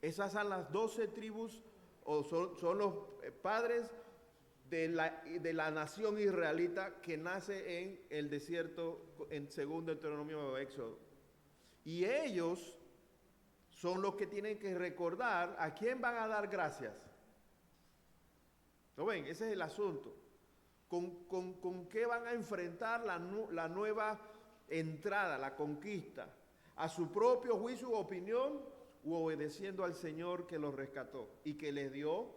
Esas son las 12 tribus, o son los padres de la nación israelita que nace en el desierto, en segundo Deuteronomio o Éxodo. Y ellos son los que tienen que recordar a quién van a dar gracias. ¿Lo ven? Ese es el asunto. ¿Con qué van a enfrentar la nueva entrada, la conquista? ¿A su propio juicio u opinión u obedeciendo al Señor que los rescató y que les dio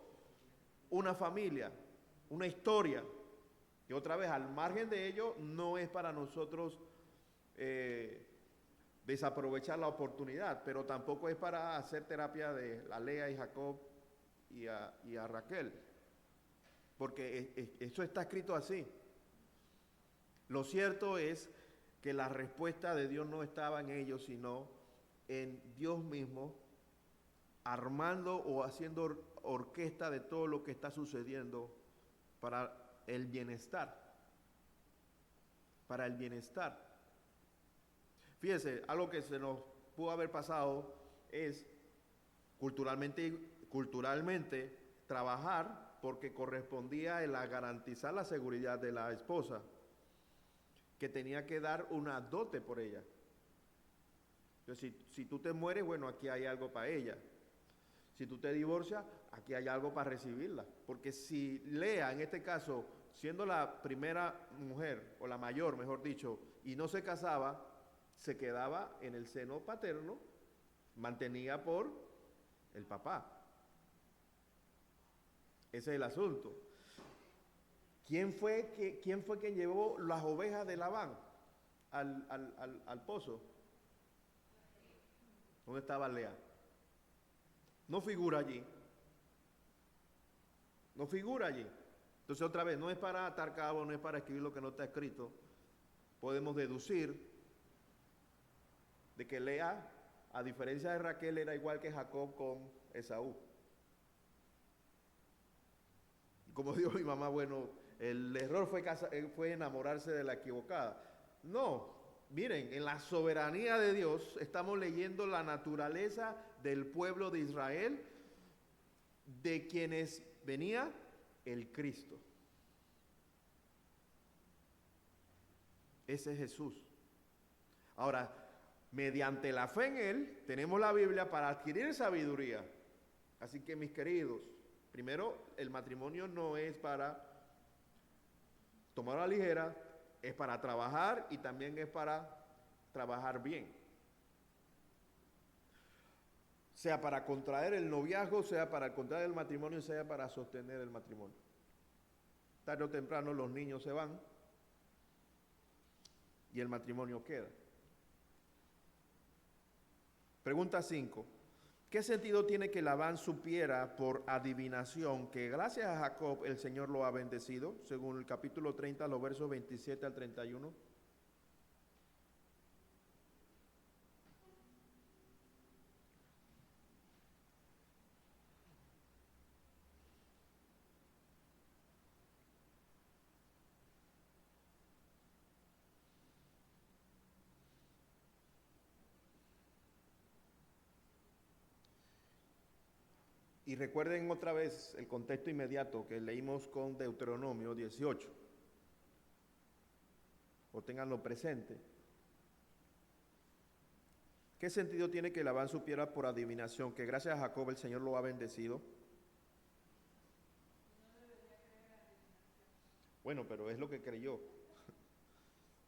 una familia, una historia? Y otra vez, al margen de ello, no es para nosotros desaprovechar la oportunidad, pero tampoco es para hacer terapia de la Lea y Jacob y a Raquel, porque eso está escrito así. Lo cierto es que la respuesta de Dios no estaba en ellos, sino en Dios mismo, armando o haciendo orquesta de todo lo que está sucediendo para el bienestar. Para el bienestar. Fíjese, algo que se nos pudo haber pasado es culturalmente trabajar porque correspondía a garantizar la seguridad de la esposa, que tenía que dar una dote por ella. Entonces, si tú te mueres, bueno, aquí hay algo para ella. Si tú te divorcias, aquí hay algo para recibirla. Porque si Lea, en este caso, siendo la primera mujer, o la mayor, mejor dicho, y no se casaba, se quedaba en el seno paterno, mantenía por el papá. Ese es el asunto. ¿Quién fue quien llevó las ovejas de Labán al pozo? ¿Dónde estaba Lea? No figura allí. No figura allí. Entonces otra vez, no es para atar cabo, no es para escribir lo que no está escrito. Podemos deducir de que Lea, a diferencia de Raquel, era igual que Jacob con Esaú. Como dijo mi mamá, bueno, el error fue enamorarse de la equivocada. No, miren, en la soberanía de Dios estamos leyendo la naturaleza del pueblo de Israel, de quienes venía el Cristo. Ese es Jesús. Ahora, mediante la fe en Él, tenemos la Biblia para adquirir sabiduría. Así que, mis queridos, primero, el matrimonio no es para tomar a la ligera, es para trabajar y también es para trabajar bien. Sea para contraer el noviazgo, sea para contraer el matrimonio, sea para sostener el matrimonio. Tarde o temprano los niños se van y el matrimonio queda. Pregunta 5. ¿Qué sentido tiene que Labán supiera por adivinación que gracias a Jacob el Señor lo ha bendecido? Según el capítulo 30, los versos 27 al 31. Y recuerden otra vez el contexto inmediato que leímos con Deuteronomio 18. O ténganlo presente. ¿Qué sentido tiene que Labán supiera por adivinación que gracias a Jacob el Señor lo ha bendecido? Bueno, pero es lo que creyó.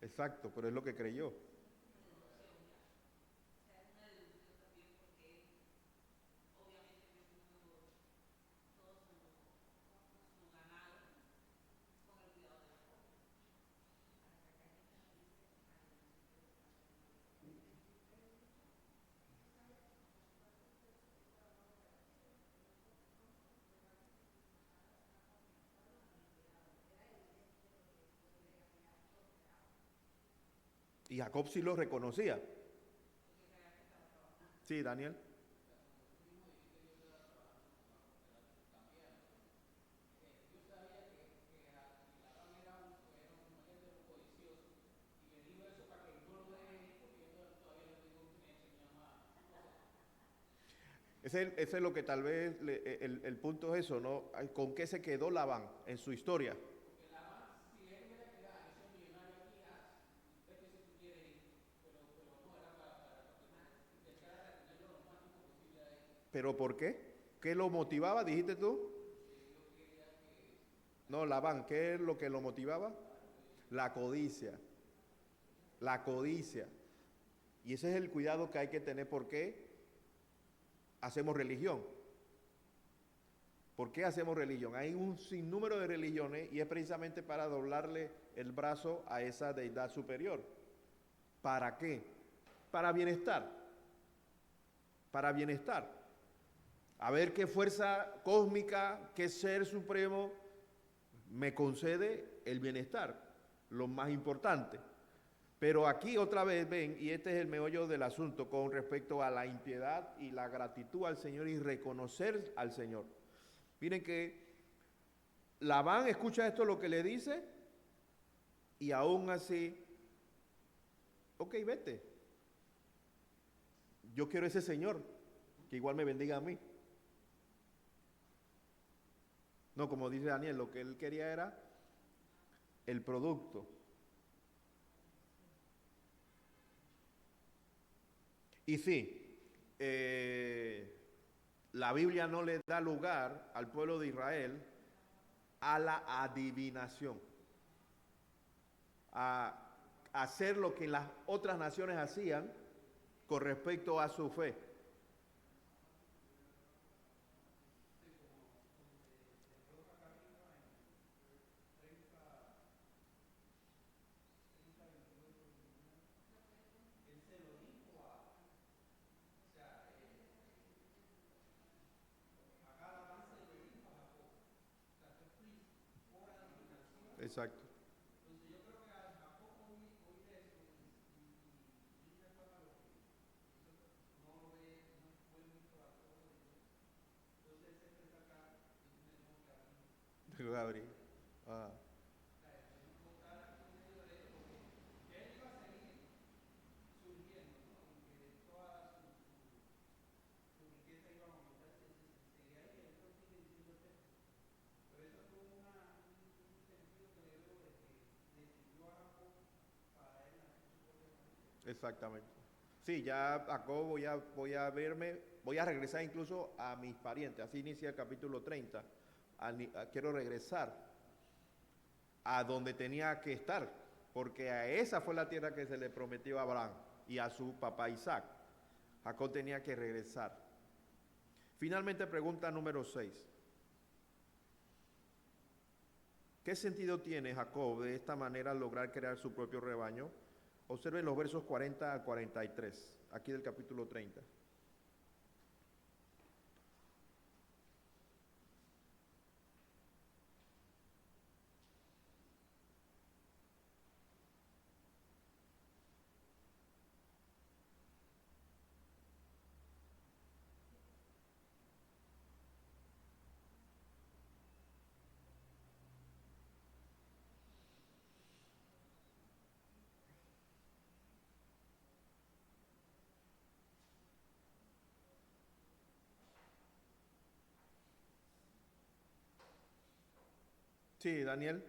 Exacto, pero es lo que creyó. Y Jacob sí lo reconocía. Sí, Daniel. Ese es lo que tal vez el punto es eso, ¿no? ¿Con qué se quedó Labán en su historia? ¿Pero por qué? ¿Qué lo motivaba, dijiste tú? No, Labán, ¿qué es lo que lo motivaba? La codicia. La codicia. Y ese es el cuidado que hay que tener. ¿Por qué hacemos religión? ¿Por qué hacemos religión? Hay un sinnúmero de religiones y es precisamente para doblarle el brazo a esa deidad superior. ¿Para qué? Para bienestar. Para bienestar. A ver qué fuerza cósmica, qué ser supremo me concede el bienestar, lo más importante. Pero aquí otra vez ven, y este es el meollo del asunto con respecto a la impiedad y la gratitud al Señor y reconocer al Señor. Miren que Labán escucha esto lo que le dice y aún así, ok, vete. Yo quiero ese Señor que igual me bendiga a mí. No, como dice Daniel, lo que él quería era el producto. Y sí, la Biblia no le da lugar al pueblo de Israel a la adivinación, a hacer lo que las otras naciones hacían con respecto a su fe. Exacto. Gabriel. Ah, exactamente. Sí, ya Jacob voy a regresar incluso a mis parientes. Así inicia el capítulo 30. Quiero regresar a donde tenía que estar, porque a esa fue la tierra que se le prometió a Abraham y a su papá Isaac. Jacob tenía que regresar. Finalmente, pregunta número 6. ¿Qué sentido tiene Jacob de esta manera lograr crear su propio rebaño? Observen los versos 40 al 43, aquí del capítulo 30. Sí, Daniel.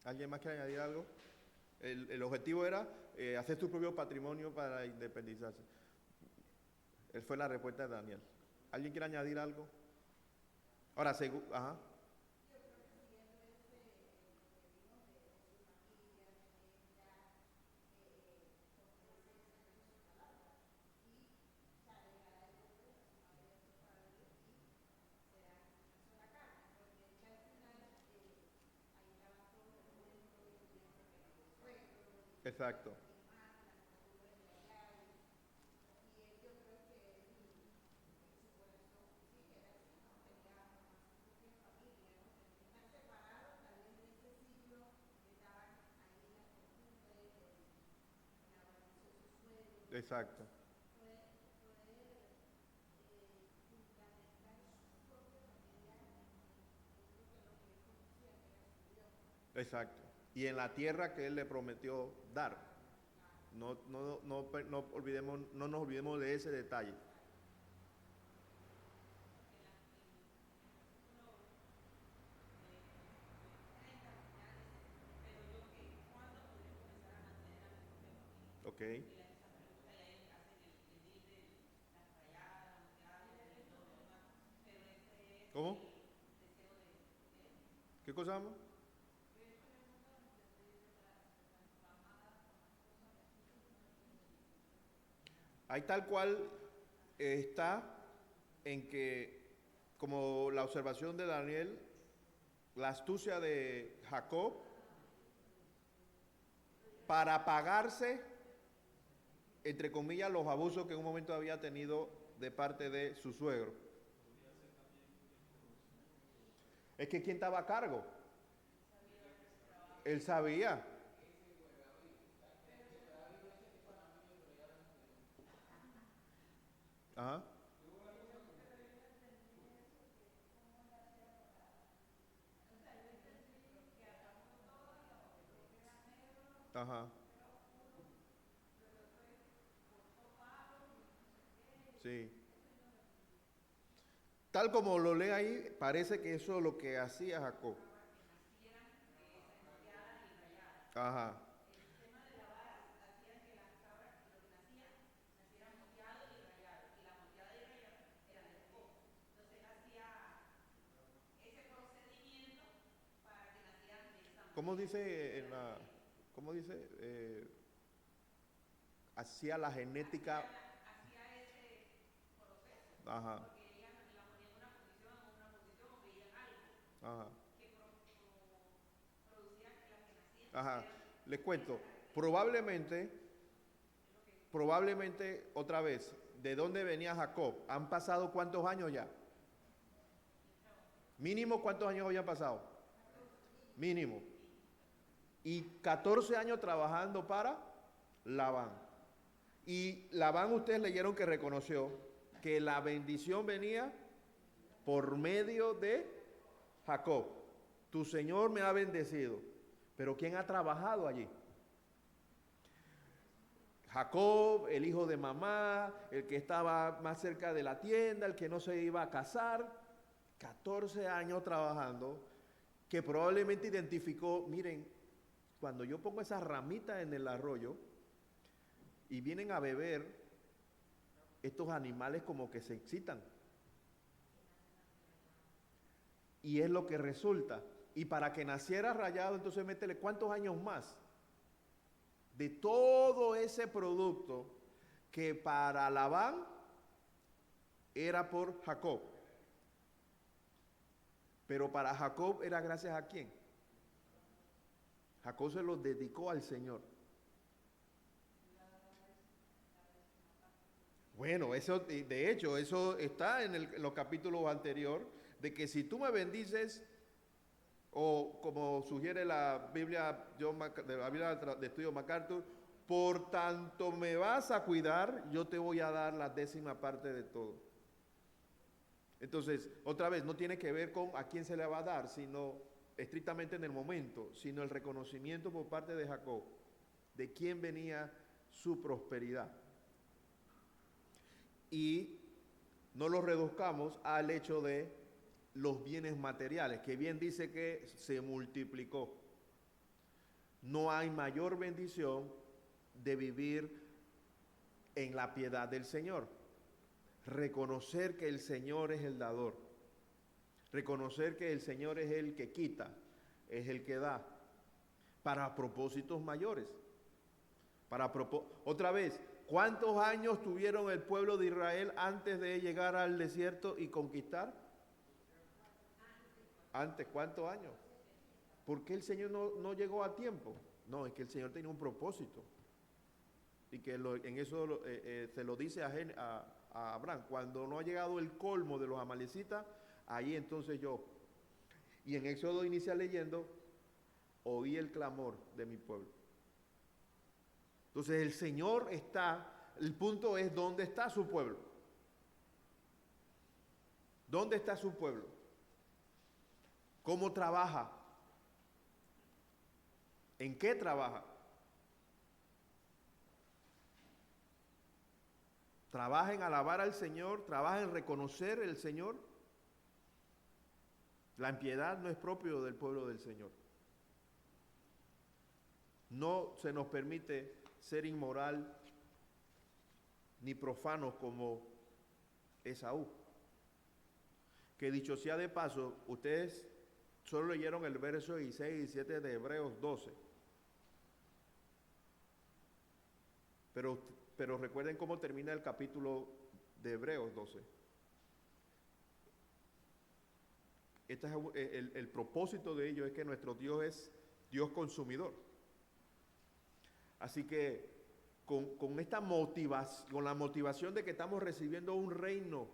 ¿Alguien más quiere añadir algo? El objetivo era hacer tu propio patrimonio para independizarse. Esa fue la respuesta de Daniel. ¿Alguien quiere añadir algo? Ahora, ajá, exacto, exacto, exacto. Y en la tierra que él le prometió dar. No nos olvidemos de ese detalle. Ok. ¿Cómo? ¿Qué cosa, amo? Hay tal cual está en que, como la observación de Daniel, la astucia de Jacob para pagarse, entre comillas, los abusos que en un momento había tenido de parte de su suegro. Es que ¿quién estaba a cargo? Él sabía. Ajá. Ajá. Sí. tal como lo lee ahí, parece que eso es lo que hacía Jacob. Ajá. ¿Cómo dice en la, cómo dice? Hacía la genética. Ajá. Ajá. Ajá. Les cuento. Probablemente, otra vez, ¿de dónde venía Jacob? ¿Han pasado cuántos años ya? Mínimo, ¿cuántos años habían pasado? Mínimo. Y 14 años trabajando para Labán. Y Labán, ustedes leyeron que reconoció que la bendición venía por medio de Jacob. Tu Señor me ha bendecido. Pero ¿quién ha trabajado allí? Jacob, el hijo de mamá, el que estaba más cerca de la tienda, el que no se iba a casar, 14 años trabajando, que probablemente identificó, miren, cuando yo pongo esas ramitas en el arroyo y vienen a beber, estos animales como que se excitan. Y es lo que resulta. Y para que naciera Rayado, entonces métele cuántos años más de todo ese producto que para Labán era por Jacob. Pero para Jacob era gracias a quién. Jacob se los dedicó al Señor. Bueno, eso, de hecho, eso está en los capítulos anteriores, de que si tú me bendices, o como sugiere la Biblia, de la Biblia de Estudio MacArthur, por tanto me vas a cuidar, yo te voy a dar la 10ª parte de todo. Entonces, otra vez, no tiene que ver con a quién se le va a dar, sino estrictamente en el momento, sino el reconocimiento por parte de Jacob, de quién venía su prosperidad. Y no lo reduzcamos al hecho de los bienes materiales, que bien dice que se multiplicó. No hay mayor bendición de vivir en la piedad del Señor. Reconocer que el Señor es el dador. Reconocer que el Señor es el que quita, es el que da, para propósitos mayores. Otra vez, ¿cuántos años tuvieron el pueblo de Israel antes de llegar al desierto y conquistar? Antes, ¿cuántos años? ¿Por qué el Señor no llegó a tiempo? No, es que el Señor tenía un propósito. Y que en eso se lo dice a Abraham. Cuando no ha llegado el colmo de los amalecitas, ahí entonces yo. Y en Éxodo inicia leyendo, oí el clamor de mi pueblo. Entonces el Señor está, el punto es, ¿dónde está su pueblo? ¿Dónde está su pueblo? ¿Cómo trabaja? ¿En qué trabaja? ¿Trabaja en alabar al Señor? ¿Trabaja en reconocer el Señor? La impiedad no es propio del pueblo del Señor. No se nos permite ser inmoral ni profanos como Esaú. Que dicho sea de paso, ustedes solo leyeron el verso 16 y 17 de Hebreos 12. Pero recuerden cómo termina el capítulo de Hebreos 12. Este es el propósito de ello, es que nuestro Dios es Dios consumidor. Así que con esta motivación, con la motivación de que estamos recibiendo un reino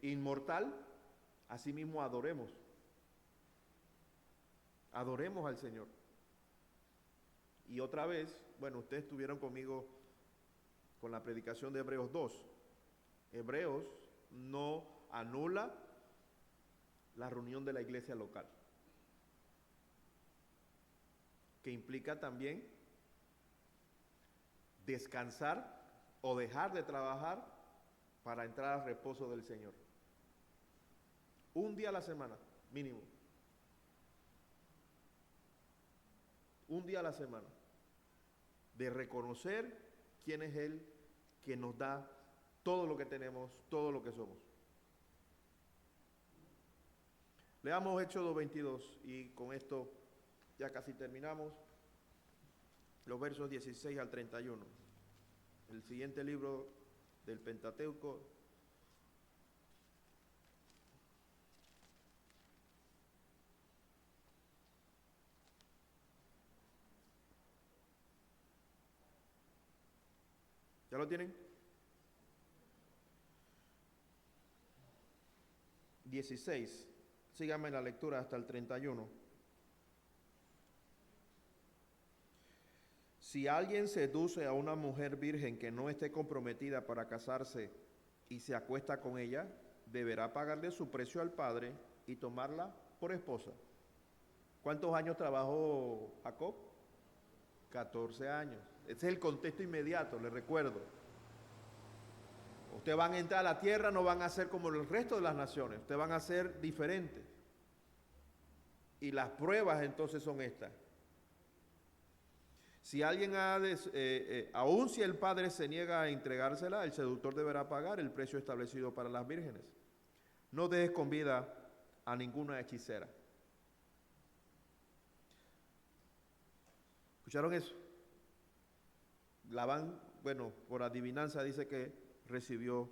inmortal, así mismo adoremos. Adoremos al Señor. Y otra vez, bueno, ustedes estuvieron conmigo con la predicación de Hebreos 2. Hebreos no anula la reunión de la iglesia local, que implica también descansar o dejar de trabajar para entrar al reposo del Señor. Un día a la semana, mínimo. Un día a la semana. De reconocer quién es Él que nos da todo lo que tenemos, todo lo que somos. Leamos Hechos 2:22 y con esto ya casi terminamos. Los versos 16 al 31. El siguiente libro del Pentateuco. ¿Ya lo tienen? 16. Síganme la lectura hasta el 31. Si alguien seduce a una mujer virgen que no esté comprometida para casarse y se acuesta con ella, deberá pagarle su precio al padre y tomarla por esposa. ¿Cuántos años trabajó Jacob? 14 años. Ese es el contexto inmediato, les recuerdo. Ustedes van a entrar a la tierra, no van a ser como el resto de las naciones, ustedes van a ser diferentes. Y las pruebas entonces son estas. Si alguien aun si el padre se niega a entregársela, el seductor deberá pagar el precio establecido para las vírgenes. No dejes con vida a ninguna hechicera. ¿Escucharon eso? Labán, bueno, por adivinanza dice que recibió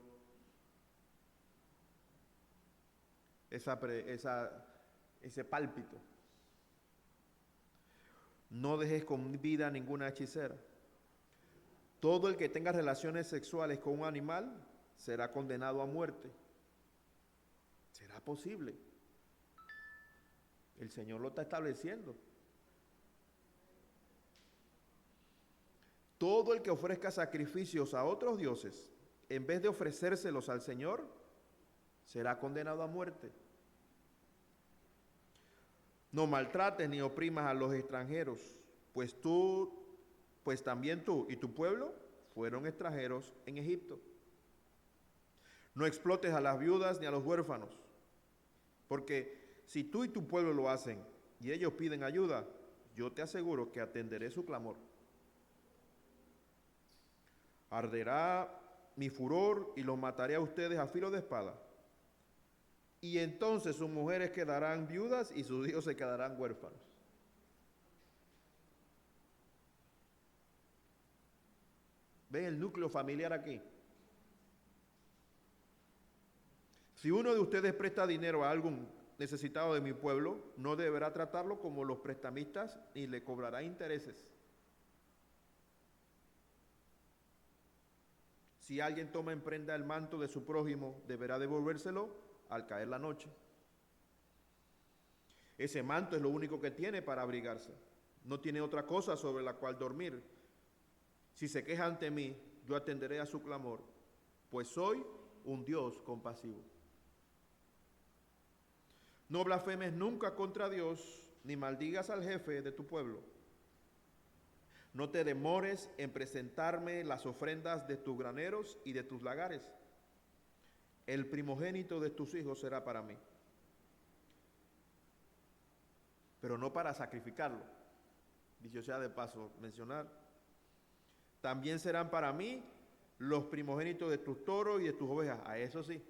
ese pálpito. No dejes con vida a ninguna hechicera. Todo el que tenga relaciones sexuales con un animal será condenado a muerte. ¿Será posible? El Señor lo está estableciendo. Todo el que ofrezca sacrificios a otros dioses, en vez de ofrecérselos al Señor, será condenado a muerte. No maltrates ni oprimas a los extranjeros, pues también tú y tu pueblo fueron extranjeros en Egipto. No explotes a las viudas ni a los huérfanos, porque si tú y tu pueblo lo hacen y ellos piden ayuda, yo te aseguro que atenderé su clamor. Arderá mi furor y los mataré a ustedes a filo de espada. Y entonces sus mujeres quedarán viudas y sus hijos se quedarán huérfanos. ¿Ven el núcleo familiar aquí? Si uno de ustedes presta dinero a algún necesitado de mi pueblo, no deberá tratarlo como los prestamistas ni le cobrará intereses. Si alguien toma en prenda el manto de su prójimo, deberá devolvérselo al caer la noche. Ese manto es lo único que tiene para abrigarse. No tiene otra cosa sobre la cual dormir. Si se queja ante mí, yo atenderé a su clamor, pues soy un Dios compasivo. No blasfemes nunca contra Dios, ni maldigas al jefe de tu pueblo. No te demores en presentarme las ofrendas de tus graneros y de tus lagares. El primogénito de tus hijos será para mí, pero no para sacrificarlo. Dicho sea de paso mencionar, también serán para mí los primogénitos de tus toros y de tus ovejas. A eso sí.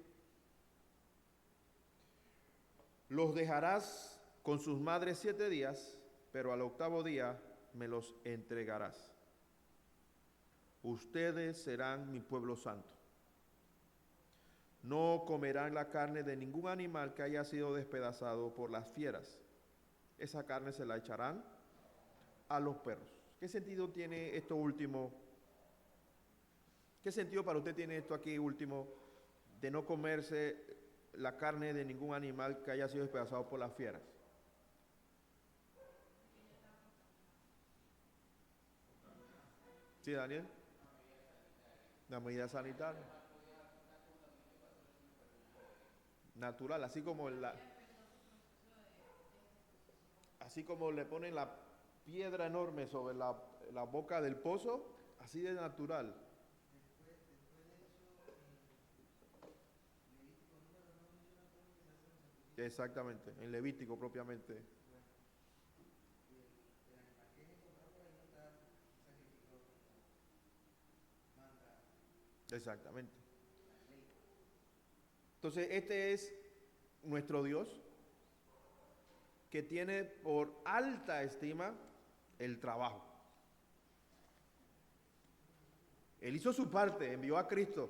Los dejarás con sus madres 7 días, pero al 8º día me los entregarás. Ustedes serán mi pueblo santo. No comerán la carne de ningún animal que haya sido despedazado por las fieras. Esa carne se la echarán a los perros. ¿Qué sentido tiene esto último? ¿Qué sentido para usted tiene esto aquí último de no comerse la carne de ningún animal que haya sido despedazado por las fieras? ¿Sí, Daniel? La medida sanitaria. Natural, así como le ponen la piedra enorme sobre la boca del pozo, así de natural. Exactamente, en Levítico propiamente. Exactamente. Entonces, este es nuestro Dios, que tiene por alta estima el trabajo. Él hizo su parte, envió a Cristo.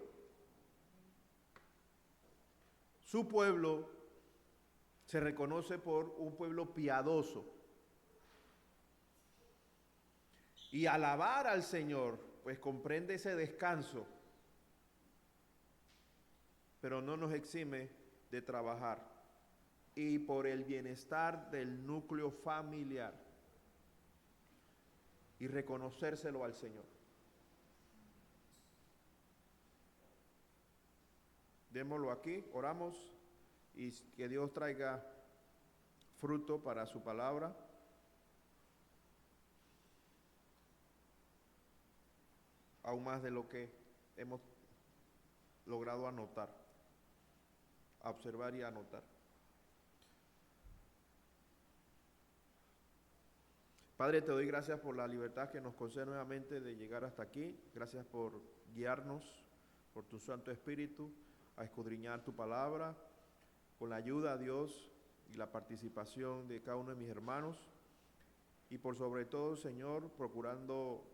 Su pueblo se reconoce por un pueblo piadoso. Y alabar al Señor, pues comprende ese descanso, pero no nos exime de trabajar. Y por el bienestar del núcleo familiar y reconocérselo al Señor. Démoslo aquí, oramos y que Dios traiga fruto para su palabra. Aún más de lo que hemos logrado anotar, observar y anotar. Padre, te doy gracias por la libertad que nos concede nuevamente de llegar hasta aquí. Gracias por guiarnos, por tu Santo Espíritu, a escudriñar tu palabra, con la ayuda de Dios y la participación de cada uno de mis hermanos. Y por sobre todo, Señor, procurando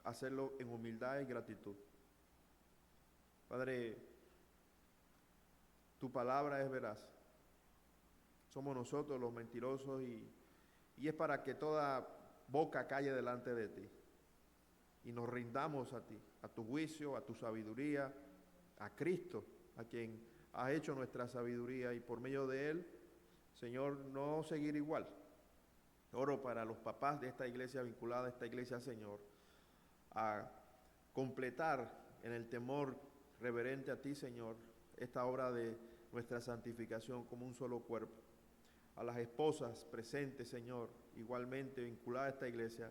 hacerlo en humildad y gratitud. Padre, tu palabra es veraz. Somos nosotros los mentirosos y es para que toda boca calle delante de ti y nos rindamos a ti, a tu juicio, a tu sabiduría, a Cristo, a quien has hecho nuestra sabiduría, y por medio de Él, Señor, no seguir igual. Oro para los papás de esta iglesia, vinculada a esta iglesia, Señor, a completar en el temor reverente a ti, Señor, esta obra de nuestra santificación como un solo cuerpo. A las esposas presentes, Señor, igualmente vinculadas a esta iglesia,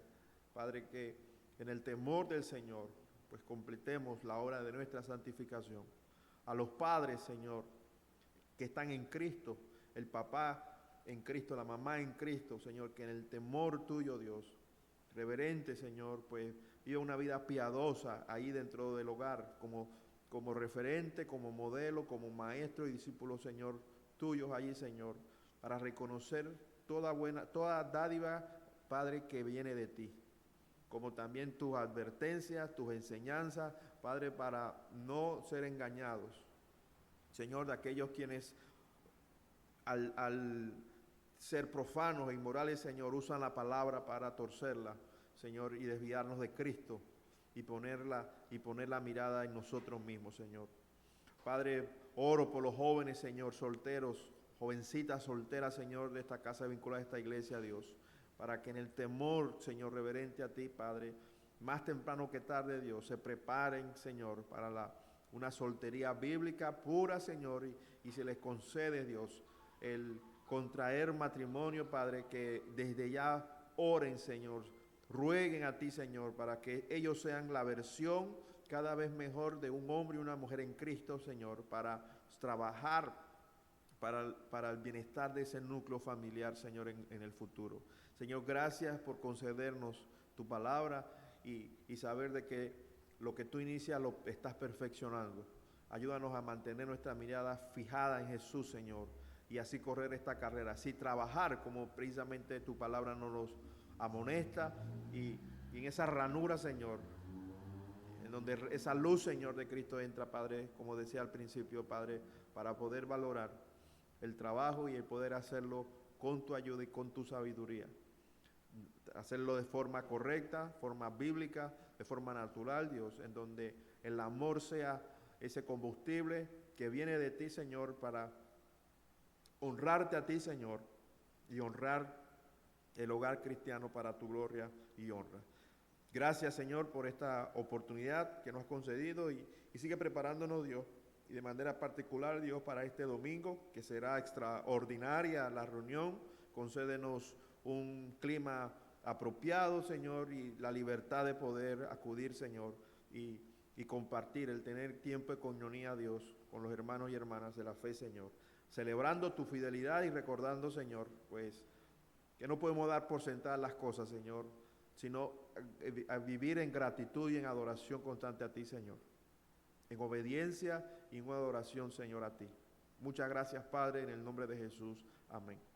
Padre, que en el temor del Señor, pues completemos la obra de nuestra santificación. A los padres, Señor, que están en Cristo, el papá en Cristo, la mamá en Cristo, Señor, que en el temor tuyo, Dios, reverente, Señor, pues viva una vida piadosa ahí dentro del hogar, como referente, como modelo, como maestro y discípulo, Señor, tuyos allí, Señor, para reconocer toda dádiva, Padre, que viene de ti, como también tus advertencias, tus enseñanzas, Padre, para no ser engañados, Señor, de aquellos quienes al ser profanos e inmorales, Señor, usan la palabra para torcerla, Señor, y desviarnos de Cristo y poner la mirada en nosotros mismos, Señor. Padre, oro por los jóvenes, Señor, solteros, jovencitas solteras, Señor, de esta casa vinculada a esta iglesia, Dios, para que en el temor, Señor, reverente a ti, Padre, más temprano que tarde, Dios, se preparen, Señor, para una soltería bíblica pura, Señor, y se les concede, Dios, el contraer matrimonio, Padre, que desde ya oren, Señor, rueguen a ti, Señor, para que ellos sean la versión cada vez mejor de un hombre y una mujer en Cristo, Señor, para trabajar para el bienestar de ese núcleo familiar, Señor, en el futuro. Señor, gracias por concedernos tu palabra y saber de que lo que tú inicias lo estás perfeccionando. Ayúdanos a mantener nuestra mirada fijada en Jesús, Señor, y así correr esta carrera, así trabajar como precisamente tu palabra nos amonesta, y en esa ranura, Señor, en donde esa luz, Señor, de Cristo entra, Padre, como decía al principio, Padre, para poder valorar el trabajo y el poder hacerlo con tu ayuda y con tu sabiduría. Hacerlo de forma correcta, forma bíblica, de forma natural, Dios, en donde el amor sea ese combustible que viene de ti, Señor, para honrarte a ti, Señor, y honrar el hogar cristiano para tu gloria y honra. Gracias, Señor, por esta oportunidad que nos has concedido y sigue preparándonos, Dios, y de manera particular, Dios, para este domingo, que será extraordinaria la reunión. Concédenos un clima apropiado, Señor, y la libertad de poder acudir, Señor, y compartir, el tener tiempo de comunión a Dios con los hermanos y hermanas de la fe, Señor, celebrando tu fidelidad y recordando, Señor, pues, que no podemos dar por sentadas las cosas, Señor, sino a vivir en gratitud y en adoración constante a ti, Señor, en obediencia y en adoración, Señor, a ti. Muchas gracias, Padre, en el nombre de Jesús. Amén.